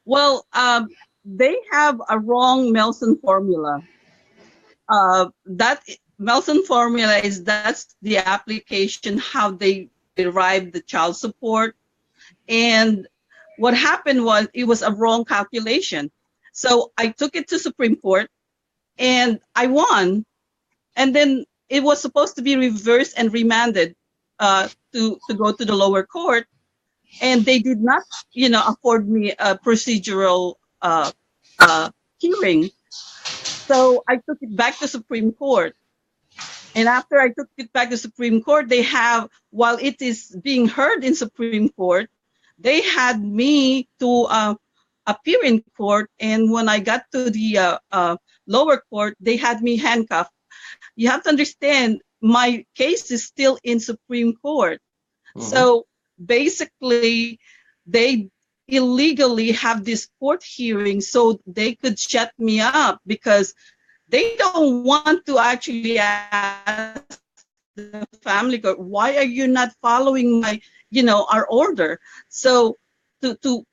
Well, they have a wrong Melson formula. That Melson formula that's the application, how they derive the child support. And what happened was it was a wrong calculation. So I took it to Supreme Court and I won. And then it was supposed to be reversed and remanded to go to the lower court. And they did not, afford me a procedural hearing. So I took it back to Supreme Court. And after I took it back to Supreme Court, they have, while it is being heard in Supreme Court, they had me to appear in court. And when I got to the lower court, they had me handcuffed. You have to understand, my case is still in Supreme Court. Mm-hmm. So basically, they illegally have this court hearing so they could shut me up because they don't want to actually ask the family court, why are you not following my, our order? So to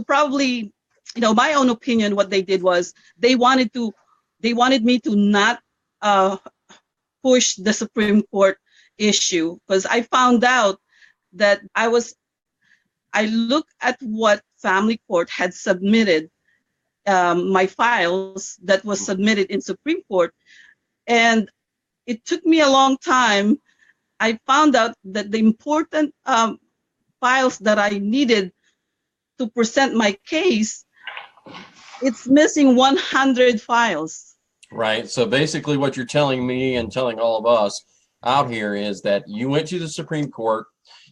probably, my own opinion, what they did was they wanted me to not push the Supreme Court issue, because I found out that I looked at what family court had submitted, my files that was submitted in Supreme Court, and it took me a long time. I found out that the important files that I needed to present my case, it's missing 100 files.
Right. So basically what you're telling me and telling all of us out here is that you went to the Supreme Court.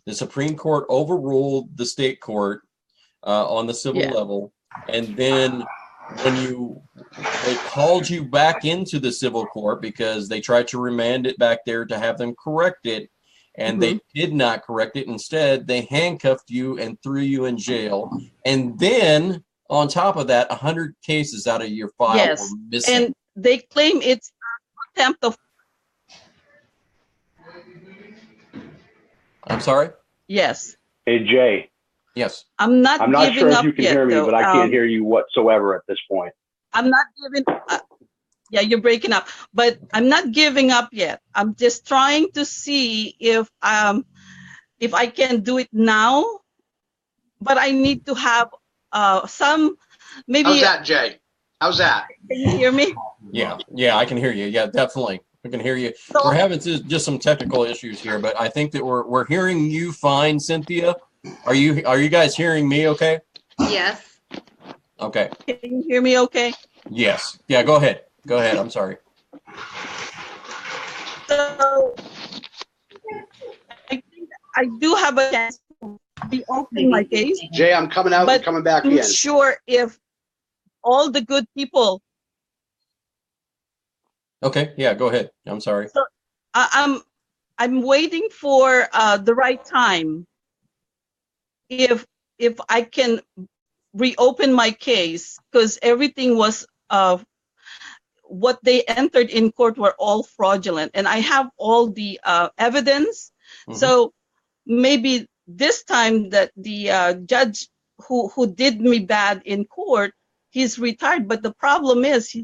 The Supreme Court overruled the state court on the civil level. And then when they called you back into the civil court because they tried to remand it back there to have them correct it, and they did not correct it. Instead, they handcuffed you and threw you in jail. And then on top of that, 100 cases out of your file were missing.
And they claim it's contempt of.
I'm sorry?
Yes.
Hey, Jay.
Yes.
I'm not
sure if you can hear me,
though.
but I can't hear you whatsoever at this point.
I'm not giving. Yeah, you're breaking up, but I'm not giving up yet. I'm just trying to see if I can do it now, but I need to have some maybe.
How's that, Jay? How's that?
Can you hear me?
Yeah, I can hear you. Yeah, definitely. I can hear you. We're having just some technical issues here, but I think that we're hearing you fine, Cynthia. Are you guys hearing me okay?
Yes.
Okay.
Can you hear me okay?
Yes. Yeah, go ahead. Go ahead. I'm sorry.
So I think I do have a chance to reopen my case.
Jay, I'm coming out and coming back in.
I'm not sure if all the good people.
Okay. Yeah, go ahead. I'm sorry.
So I'm waiting for the right time. If I can reopen my case, because everything was what they entered in court were all fraudulent, and I have all the evidence. So maybe this time that the judge who did me bad in court, he's retired. But the problem is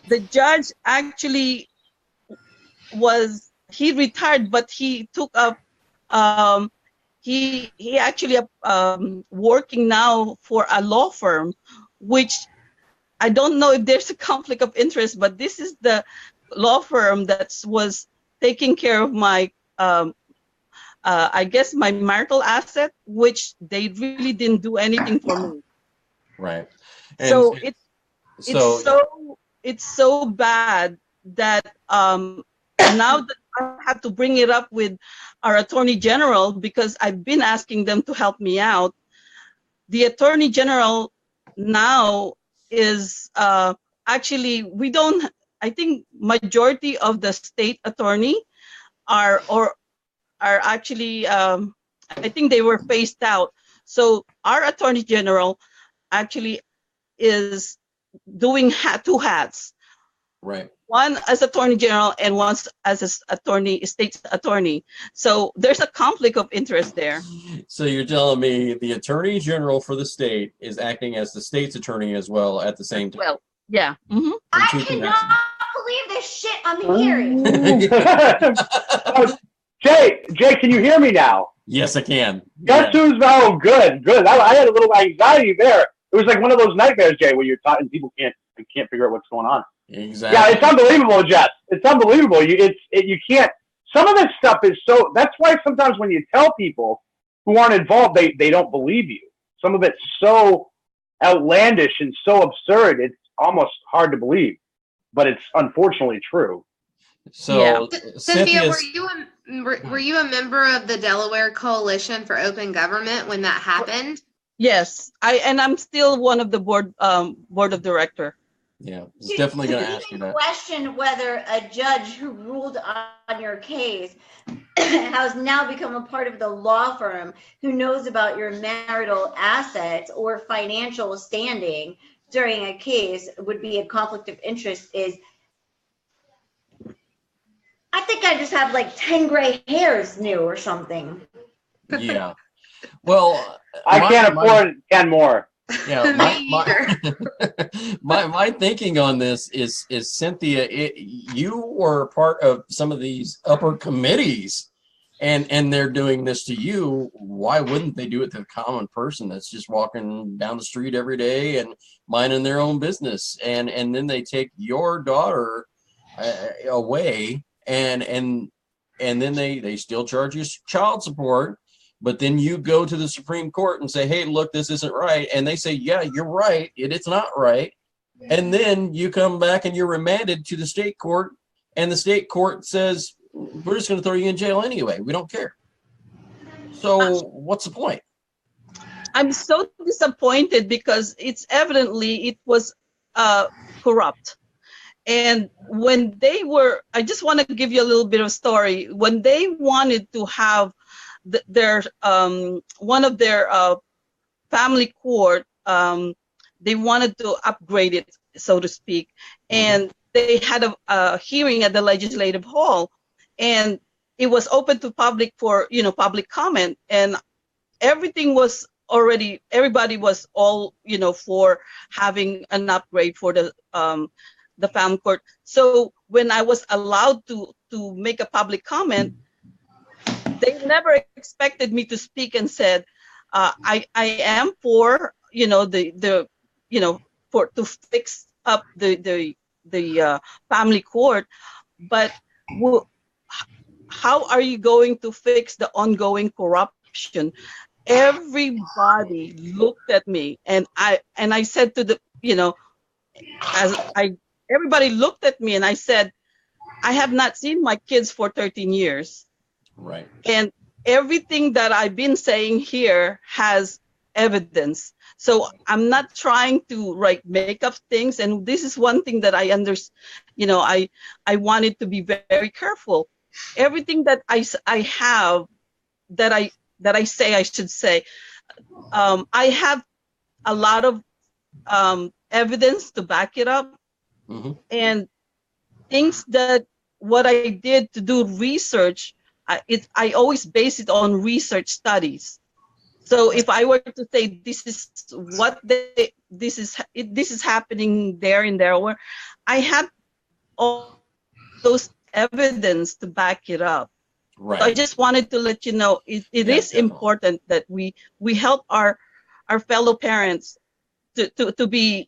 the judge actually he retired, but he took up he actually working now for a law firm, which I don't know if there's a conflict of interest, but this is the law firm that was taking care of my I guess my marital asset, which they really didn't do anything for me.
Right. And
so it's so bad that now that I have to bring it up with our Attorney General, because I've been asking them to help me out. The Attorney General now is actually, I think majority of the state attorney are actually, I think they were phased out. So our Attorney General actually is doing two hats.
Right.
One as Attorney General and one as state's attorney. So there's a conflict of interest there.
So you're telling me the Attorney General for the state is acting as the state's attorney as well at the same time?
Well, yeah. Mm-hmm.
I cannot believe this shit I'm hearing.
Jay, can you hear me now?
Yes, I can.
Guess who's good. I had a little anxiety there. It was like one of those nightmares, Jay, where you're talking, people can't figure out what's going on.
Exactly.
Yeah, it's unbelievable, Jess. It's unbelievable. You can't. Some of this stuff is so. That's why sometimes when you tell people who aren't involved, they don't believe you. Some of it's so outlandish and so absurd, it's almost hard to believe, but it's unfortunately true.
So,
Cynthia, were you a member of the Delaware Coalition for Open Government when that happened?
Yes, I'm still one of the board of director.
Yeah, it's definitely going to ask you that.
Question whether a judge who ruled on your case has now become a part of the law firm who knows about your marital assets or financial standing during a case would be a conflict of interest is I think I just have like 10 gray hairs new or something.
Yeah. Well,
I can't afford 10 more.
Yeah, my thinking on this is Cynthia, you were part of some of these upper committees, and they're doing this to you. Why wouldn't they do it to the common person that's just walking down the street every day and minding their own business, and then they take your daughter away, and then they still charge you child support. But then you go to the Supreme Court and say, hey, look, this isn't right. And they say, yeah, you're right. It's not right. And then you come back and you're remanded to the state court. And the state court says, we're just going to throw you in jail anyway. We don't care. So what's the point?
I'm so disappointed because it was corrupt. And when they were, I just want to give you a little bit of a story. When they wanted to have one of their family court, they wanted to upgrade it, so to speak, and they had a hearing at the legislative hall, and it was open to public for public comment, and everybody was all for having an upgrade for the family court. So when I was allowed to make a public comment, they never expected me to speak and said, I am for, to fix up the family court, but how are you going to fix the ongoing corruption? Everybody looked at me, and I said to everybody looked at me, and I said, I have not seen my kids for 13 years.
Right.
And everything that I've been saying here has evidence. So I'm not trying to make up things. And this is one thing that I understand. I wanted to be very careful. Everything that I have that I say I should say, I have a lot of evidence to back it up, and things that what I did to do research. I always base it on research studies. So if I were to say this is happening there and there, where I have all those evidence to back it up.
Right.
So I just wanted to let you know it is important that we help our fellow parents to be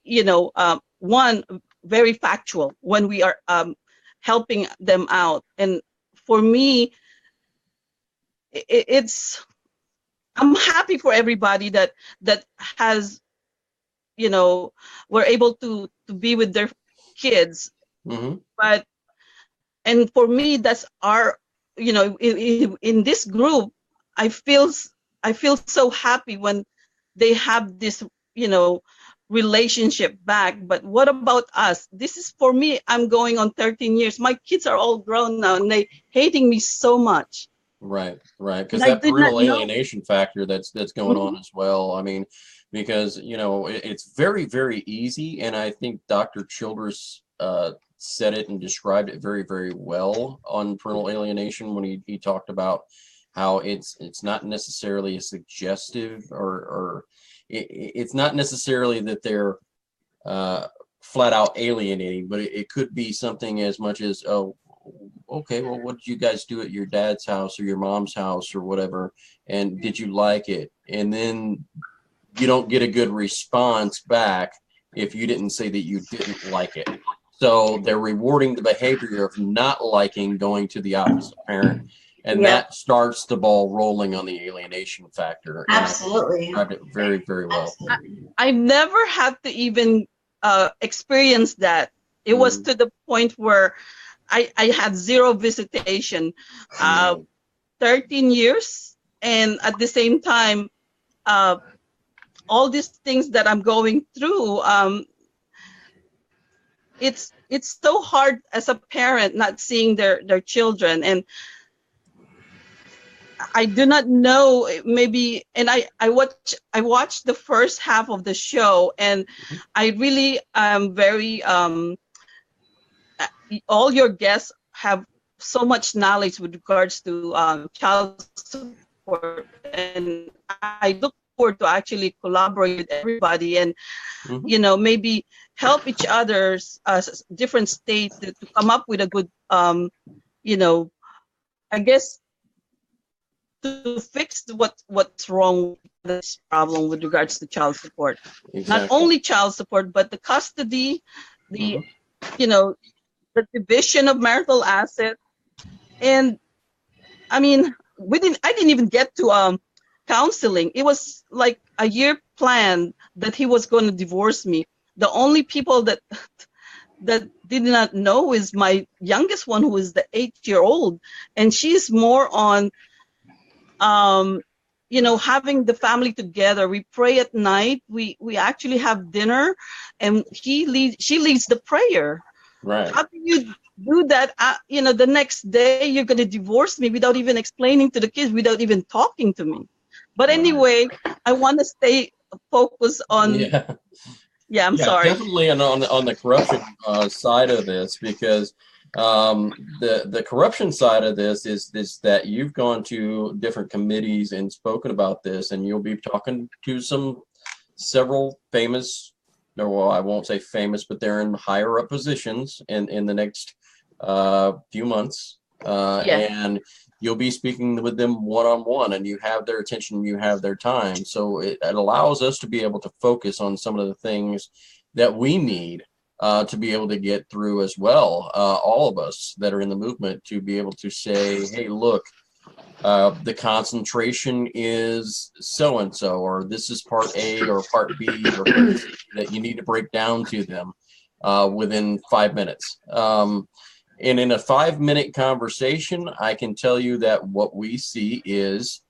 one, very factual when we are helping them out. And for me, I'm happy for everybody that has, were able to be with their kids. But, and for me, that's our, in this group, I feel so happy when they have this, relationship back. But what about us? This is for me, I'm going on 13 years. My kids are all grown now and they hating me so much.
Right. Because that parental alienation factor that's going on as well. I mean, because, it's very, very easy. And I think Dr. Childress said it and described it very, very well on parental alienation when he talked about how it's not necessarily a suggestive or it's not necessarily that they're flat out alienating, but it could be something as much as, oh, okay, well, what did you guys do at your dad's house or your mom's house or whatever? And did you like it? And then you don't get a good response back if you didn't say that you didn't like it. So they're rewarding the behavior of not liking going to the opposite parent. And that starts the ball rolling on the alienation factor.
Absolutely.
Described it very, very well.
I never had to even experience that. It was to the point where I had zero visitation, 13 years. And at the same time, all these things that I'm going through, it's so hard as a parent not seeing their children. And I do not know, maybe, and I watched the first half of the show, and I really am very all your guests have so much knowledge with regards to child support, and I look forward to actually collaborate with everybody and maybe help each other's different states to come up with a good I guess to fix what's wrong with this problem with regards to child support. Exactly. Not only child support, but the custody, the the division of marital assets. And I mean, I didn't even get to counseling. It was like a year plan that he was going to divorce me. The only people that did not know is my youngest one, who is the 8-year-old, and she's more on having the family together. We pray at night. We actually have dinner, and she leads the prayer. Right. How do you do that? The next day you're going to divorce me without even explaining to the kids, without even talking to me. But anyway, I want to stay focused on. Yeah, I'm sorry.
Definitely on the corruption side of this, because the corruption side of this is that you've gone to different committees and spoken about this, and you'll be talking to several famous, well, I won't say famous, but they're in higher up positions in the next few months, and you'll be speaking with them one-on-one, and you have their attention, you have their time. So it allows us to be able to focus on some of the things that we need to be able to get through as well. All of us that are in the movement, to be able to say, hey, look, the concentration is so-and-so, or this is part A or part B, or that you need to break down to them within 5 minutes. And in a 5-minute conversation, I can tell you that what we see is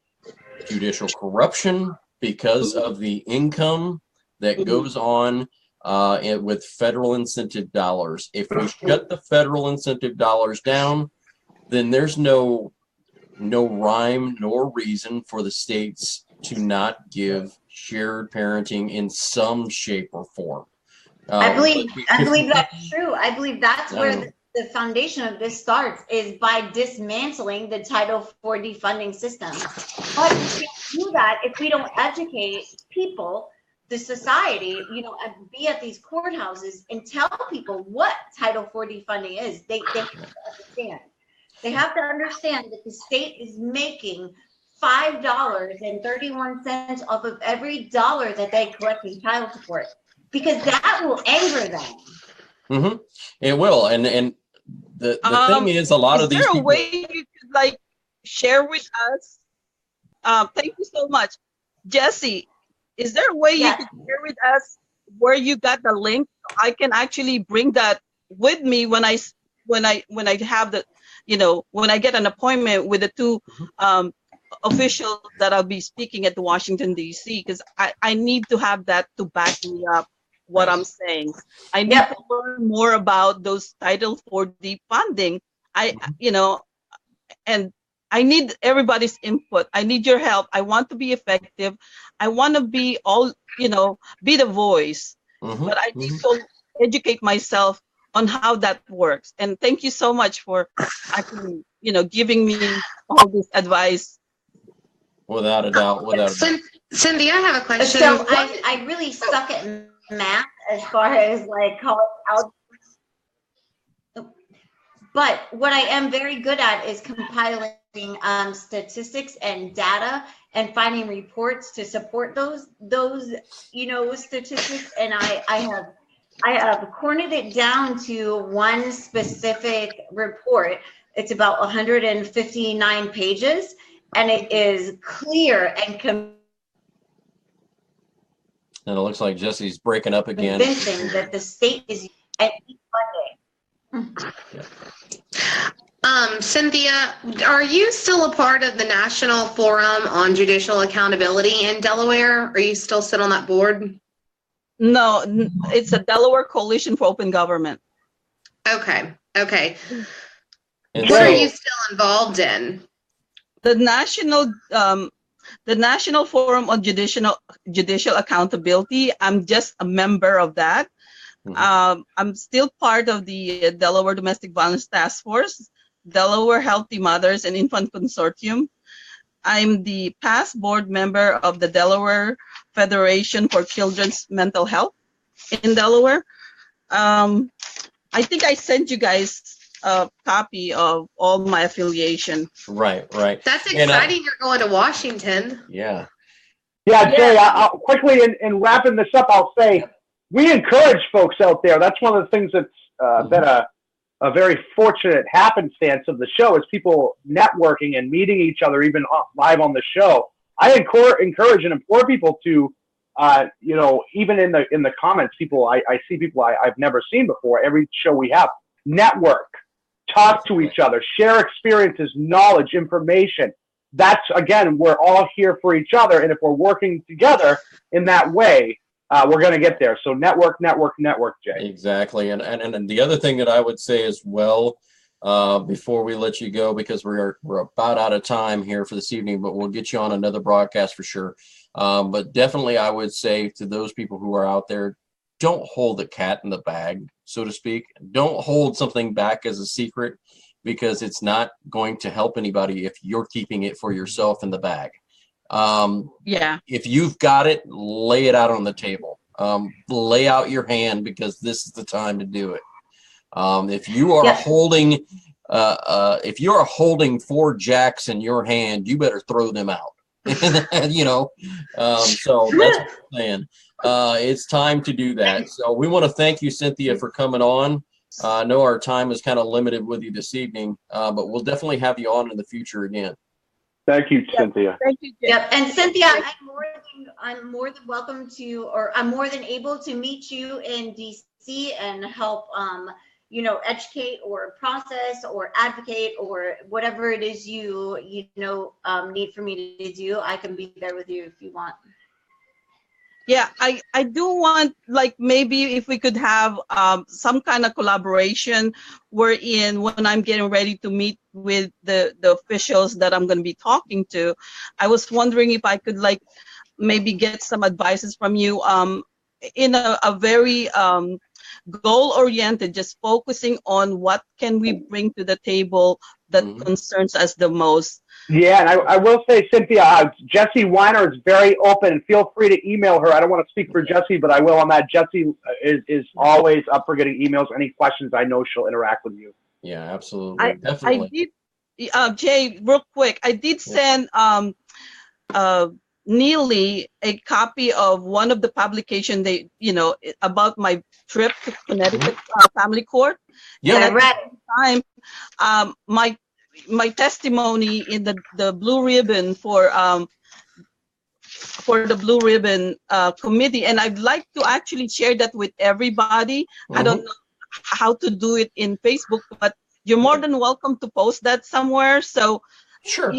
judicial corruption because of the income that goes on with federal incentive dollars. If we shut the federal incentive dollars down, then there's no rhyme nor reason for the states to not give shared parenting in some shape or form.
I believe that's true. I believe that's where the foundation of this starts, is by dismantling the Title 40 funding system. But we can't do that if we don't educate people, the society, and be at these courthouses and tell people what Title 40 funding is. They have to understand. They have to understand that the state is making $5.31 off of every dollar that they collect in child support, because that will anger them. Mm-hmm.
It will, and the thing is, a lot of these people.
Is there a way you could share with us? Thank you so much, Jessie. Is there a way you could share with us where you got the link? So I can actually bring that with me when I have the, when I get an appointment with the two officials that I'll be speaking at the Washington D.C. Because I need to have that to back me up what I'm saying. I need to learn more about those Title 40 funding. And I need everybody's input. I need your help. I want to be effective. I want to be be the voice. But I need to educate myself on how that works. And thank you so much for actually, giving me all this advice.
Without a doubt.
Cynthia, I have a question.
So I really suck at math as far as college algebra. But what I am very good at is compiling statistics and data and finding reports to support those statistics. And I have cornered it down to one specific report. It's about 159 pages, and it is clear and
and it looks like Jessie's breaking up again.
Convincing that the state is funding.
Cynthia, are you still a part of the National Forum on Judicial Accountability in Delaware? Are you still sit on that board?
No, it's a Delaware Coalition for Open Government.
Okay. What are you still involved in?
the National Forum on Judicial Accountability. I'm just a member of that. I'm still part of the Delaware Domestic Violence Task Force, Delaware Healthy Mothers and Infant Consortium. I'm the past board member of the Delaware Federation for Children's Mental Health in Delaware. I think I sent you guys a copy of all my affiliation.
Right.
That's exciting. You're going to Washington.
Yeah.
Yeah, Jay, I'll quickly, in wrapping this up, I'll say we encourage folks out there. That's one of the things that's been a very fortunate happenstance of the show is people networking and meeting each other, even live on the show. I encourage and implore people to, even in the comments, people I see people I've never seen before. Every show we have, network, talk to each other, share experiences, knowledge, information. That's, again, we're all here for each other, and if we're working together in that way, we're going to get there. So network, Jay.
Exactly. And the other thing that I would say as well, before we let you go, because we're about out of time here for this evening, but we'll get you on another broadcast for sure. But definitely I would say to those people who are out there, don't hold the cat in the bag, so to speak. Don't hold something back as a secret, because it's not going to help anybody if you're keeping it for yourself in the bag. If you've got it, lay it out on the table. Lay out your hand, because this is the time to do it. If you are holding 4 jacks in your hand, you better throw them out. So that's what I'm saying. It's time to do that. So we want to thank you, Cynthia, for coming on. I know our time is kind of limited with you this evening, but we'll definitely have you on in the future again.
Thank you, Cynthia.
Thank you, Jay.
Yep. And Cynthia, I'm more than welcome to, or I'm more than able to meet you in DC and help, educate or process or advocate or whatever it is you need for me to do. I can be there with you if you want.
Yeah, I do want, maybe if we could have some kind of collaboration wherein when I'm getting ready to meet with the officials that I'm going to be talking to, I was wondering if I could maybe get some advices from you in a very goal-oriented, just focusing on what can we bring to the table that concerns us the most.
Yeah, and I will say, Cynthia, Jessie Weiner is very open, and feel free to email her. I don't want to speak for Jessie, but I will on that. Jessie is always up for getting emails. Any questions, I know she'll interact with you.
Yeah, absolutely. Definitely.
I did, Jay, real quick, I did send Neely a copy of one of the publications about my trip to Connecticut Family Court.
Yeah,
and at the time, my testimony in the Blue Ribbon for the Blue Ribbon Committee, and I'd like to actually share that with everybody. I don't know how to do it in Facebook, but you're more than welcome to post that somewhere. So,
sure,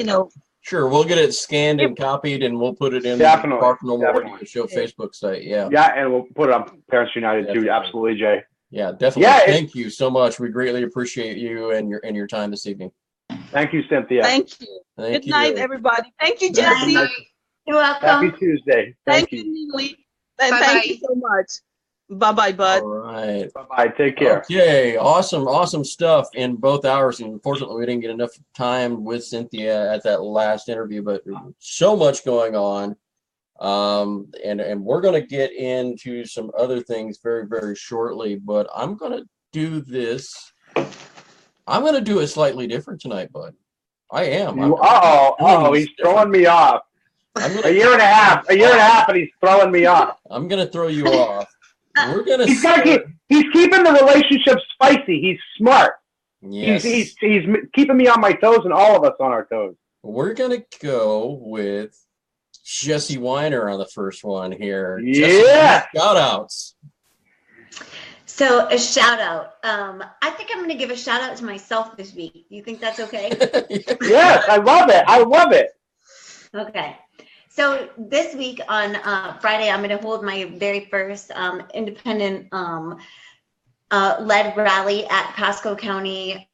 sure, we'll get it scanned and copied, and we'll put it in the Park Normal Radio Show Facebook site. Yeah,
and we'll put it on Parents United too. Absolutely, Jay.
Yeah, definitely. Yeah, thank you so much. We greatly appreciate you and your time this evening.
Thank you, Cynthia.
Thank you. Good night, everybody. Thank you, Jessie.
You're welcome.
Happy Tuesday.
Thank you, Neely. And thank you so much. Bye-bye, bud.
All right.
Bye-bye. Take care.
Okay. Awesome stuff in both hours. And unfortunately, we didn't get enough time with Cynthia at that last interview, but so much going on. And we're going to get into some other things very, very shortly, but I'm going to do this. I'm going to do it slightly different tonight, bud. I am.
He's throwing me off. A year and a half, and he's throwing me off.
I'm going to throw you off. We're going to.
He's keeping the relationship spicy. He's smart.
Yes.
He's keeping me on my toes, and all of us on our toes.
We're going to go with Jessie Weiner on the first one here.
Yeah.
Shout outs.
So a shout out. I think I'm going to give a shout out to myself this week. Do you think that's okay?
Yes, I love it.
Okay. So this week on Friday, I'm going to hold my very first independent led rally at Pasco County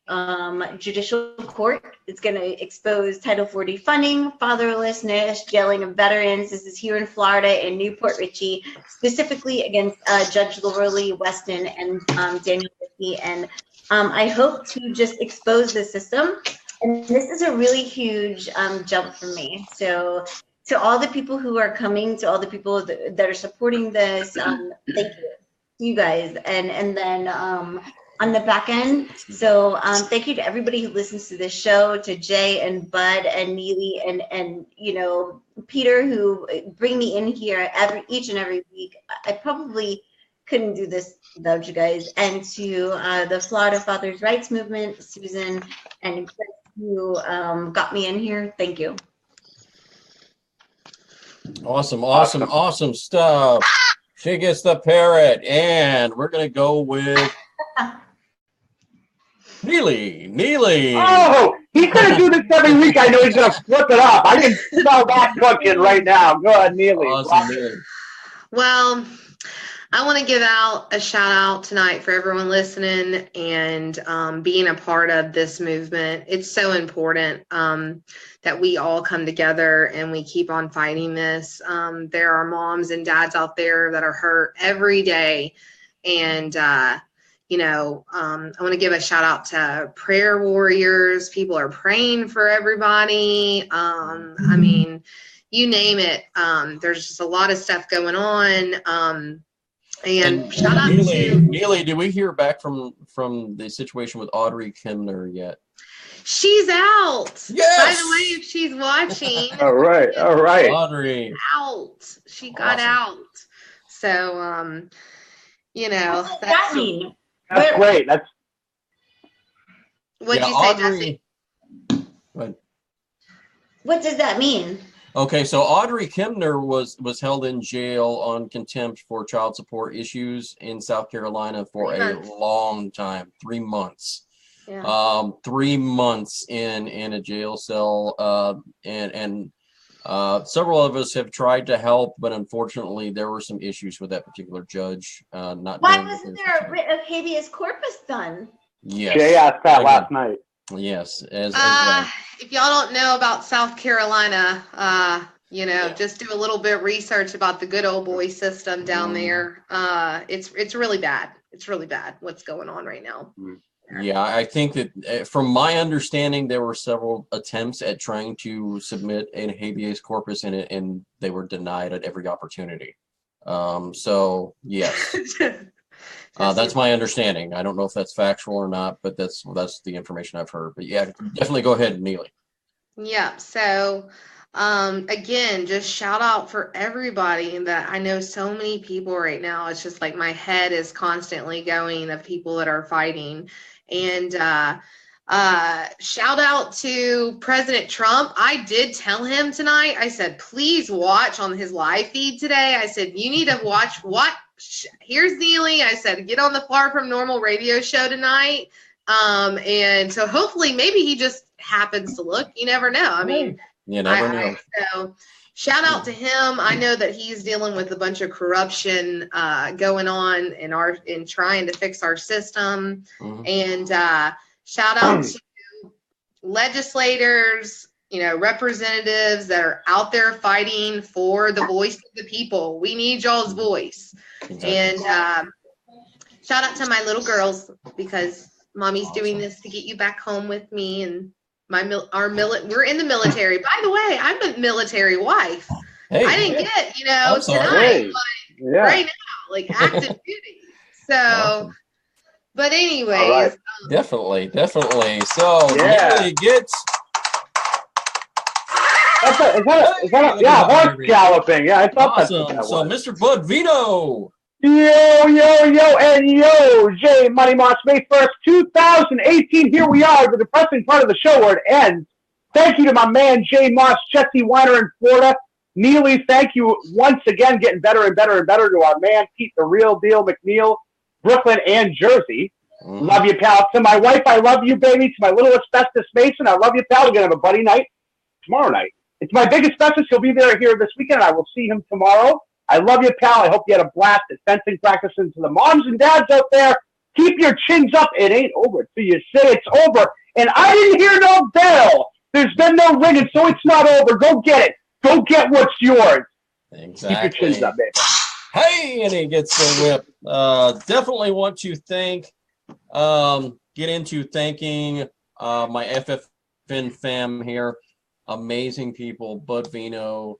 Judicial Court. It's going to expose Title 40 funding, fatherlessness, jailing of veterans. This is here in Florida in Newport Richey, specifically against Judge Lorelei Weston and Daniel Jessie. And I hope to just expose the system. And this is a really huge jump for me. So to all the people who are coming, to all the people that are supporting this, thank you guys. And then on the back end, so thank you to everybody who listens to this show, to Jay and Bud and Neely and you know, Peter, who bring me in here each and every week. I probably couldn't do this without you guys. And to the Florida Fathers' Rights Movement, Susan and Chris, who got me in here. Thank you.
Awesome stuff. She gets the parrot, and we're gonna go with Neely.
Oh, he's gonna do this every week. I know he's gonna flip it up. I can smell that cooking right now. Go ahead, Neely.
Awesome, Neely.
Well, I want to give out a shout out tonight for everyone listening and being a part of this movement. It's so important that we all come together and we keep on fighting this. There are moms and dads out there that are hurt every day. And, you know, I want to give a shout out to prayer warriors. People are praying for everybody. I mean, you name it. There's just a lot of stuff going on. And shout out to
Neely. Did we hear back from the situation with Audrey Kimner yet?
She's out.
Yes.
By the way, if she's watching.
All right.
Audrey
Out. She got out. So, you know.
What does that mean?
That's great.
What'd you say, Jessie?
What does that mean?
Okay, so Audrey Kimner was held in jail on contempt for child support issues in South Carolina for a long time, 3 months. Yeah. 3 months in a jail cell, and several of us have tried to help, but unfortunately there were some issues with that particular judge. Why
wasn't there a writ of habeas corpus done?
Yes.
Jay asked that last night.
Yes.
If y'all don't know about South Carolina, you know, just do a little bit of research about the good old boy system down there. It's really bad. It's really bad what's going on right now.
Yeah, I think that from my understanding, there were several attempts at trying to submit a habeas corpus in it, and they were denied at every opportunity. So yes. That's my understanding. I don't know if that's factual or not, but that's the information I've heard. But yeah, definitely go ahead, Neely.
Yeah. So again, just shout out for everybody that I know so many people right now. It's just like my head is constantly going of people that are fighting. And shout out to President Trump. I did tell him tonight, I said, please watch on his live feed today. I said, you need to watch what? Here's Neely. I said, get on the Far From Normal radio show tonight. And so hopefully maybe he just happens to look. You never know. I mean,
you never know.
So shout out to him. I know that he's dealing with a bunch of corruption going on in trying to fix our system. And shout out to legislators, you know, representatives that are out there fighting for the voice of the people. We need y'all's voice. And shout out to my little girls, because mommy's doing this to get you back home with me, and we're in the military. By the way, I'm a military wife. Hey, I didn't get, you know, tonight, right now, like active duty. So, but anyways,
definitely. So Neely gets.
Is that horse galloping? Yeah, I thought
awesome.
That
so Mr. Bud Veno.
Yo, Jay Money Moss, May 1st, 2018. Here we are, the depressing part of the show where it ends. Thank you to my man, Jay Moss, Jessie, Weiner in Florida. Neely, thank you once again, getting better and better and better to our man, Pete, the real deal, McNeil, Brooklyn, and Jersey. Love you, pal. To my wife, I love you, baby. To my little asbestos Mason, I love you, pal. We're going to have a buddy night tomorrow night. It's my big asbestos. He'll be there here this weekend. I will see him tomorrow. I love you, pal. I hope you had a blast at fencing practice. And to the moms and dads out there, Keep your chins up. It ain't over till you say it's over. And I didn't hear no bell. There's been no ringing, so it's not over. Go get it. Go get what's yours.
Exactly.
Keep your chins up, baby.
Hey, and he gets the whip. Definitely want to thank, get into thanking my FFN fam here. Amazing people. Bud Veno,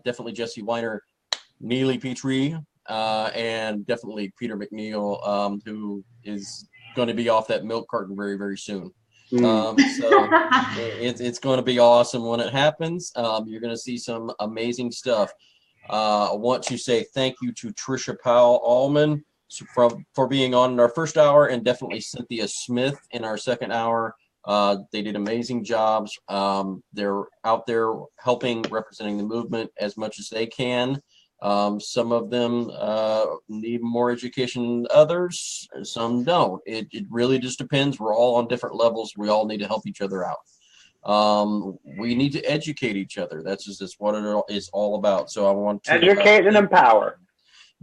definitely Jessie Weiner, Neely, Petrie, and definitely Peter McNeil, who is going to be off that milk carton very, very soon. So it's going to be awesome when it happens. You're going to see some amazing stuff. I want to say thank you to Trisha Powell, Allmon, for being on in our first hour, and definitely Cynthia Smith in our second hour. They did amazing jobs. They're out there helping, representing the movement as much as they can. Some of them need more education than others. Some don't. It really just depends. We're all on different levels. We all need to help each other out. We need to educate each other. That's just what it is all about. So I want to
educate and empower.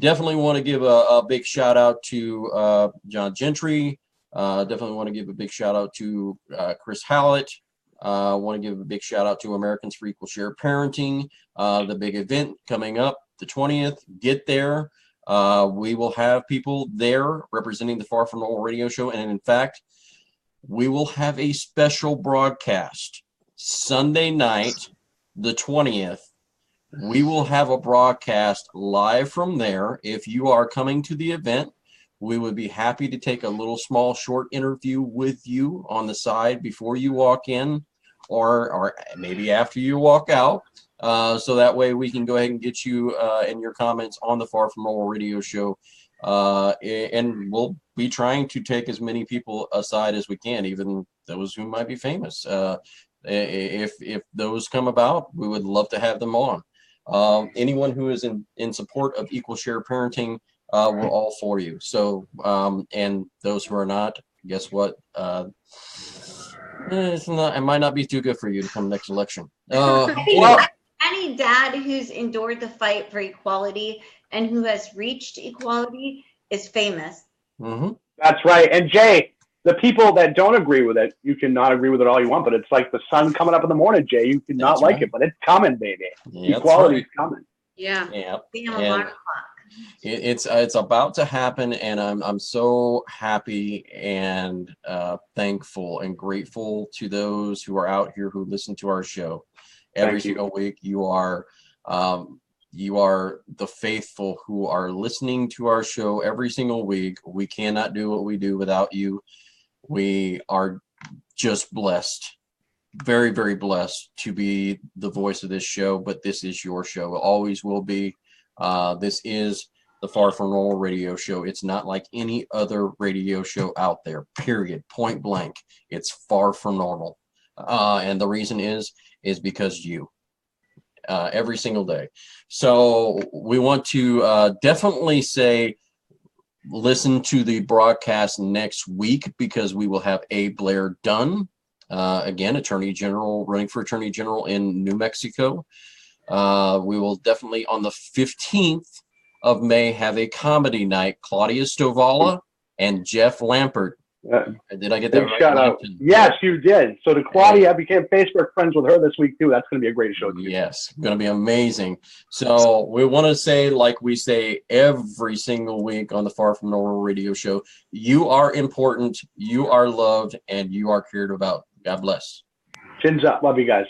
Definitely want to give a big shout out to John Gentry. Definitely want to give a big shout out to Chris Hallett. Want to give a big shout out to Americans for Equal Share Parenting. The big event coming up the 20th. Get there. We will have people there representing the Far From Normal radio show. And in fact, we will have a special broadcast Sunday night, the 20th. We will have a broadcast live from there. If you are coming to the event, we would be happy to take a little small short interview with you on the side before you walk in, or maybe after you walk out. So that way we can go ahead and get you and your comments on the Far From Normal radio show. And we'll be trying to take as many people aside as we can, even those who might be famous. If those come about, we would love to have them on. Anyone who is in support of Equal Share Parenting, we're all for you. So, and those who are not, guess what? It might not be too good for you to come next election.
Any dad who's endured the fight for equality and who has reached equality is famous.
Mm-hmm.
That's right. And Jay, the people that don't agree with it, you can not agree with it all you want, but it's like the sun coming up in the morning, Jay. You can not like it, but it's coming, baby. Equality is coming.
Yeah.
It's about to happen, and I'm so happy and thankful and grateful to those who are out here who listen to our show every single week. You are the faithful who are listening to our show every single week. We cannot do what we do without you. We are just blessed, very, very blessed to be the voice of this show, but this is your show. It always will be. This is the Far From Normal radio show. It's not like any other radio show out there, period, point blank. It's Far From Normal. And the reason is because you, every single day. So we want to definitely say, listen to the broadcast next week, because we will have Abe Blair Dunn, again, Attorney General, running for Attorney General in New Mexico. We will definitely on the 15th of May have a comedy night. Claudia Stovala and Jeff Lampert. Did I get that right?
Shout out. Yes, you did. So to Claudia, I became Facebook friends with her this week too. That's going to be a great show too.
Yes, going to be amazing. So we want to say, like we say every single week on the Far From Normal radio show, you are important, you are loved, and you are cared about. God bless.
Chins up. Love you guys.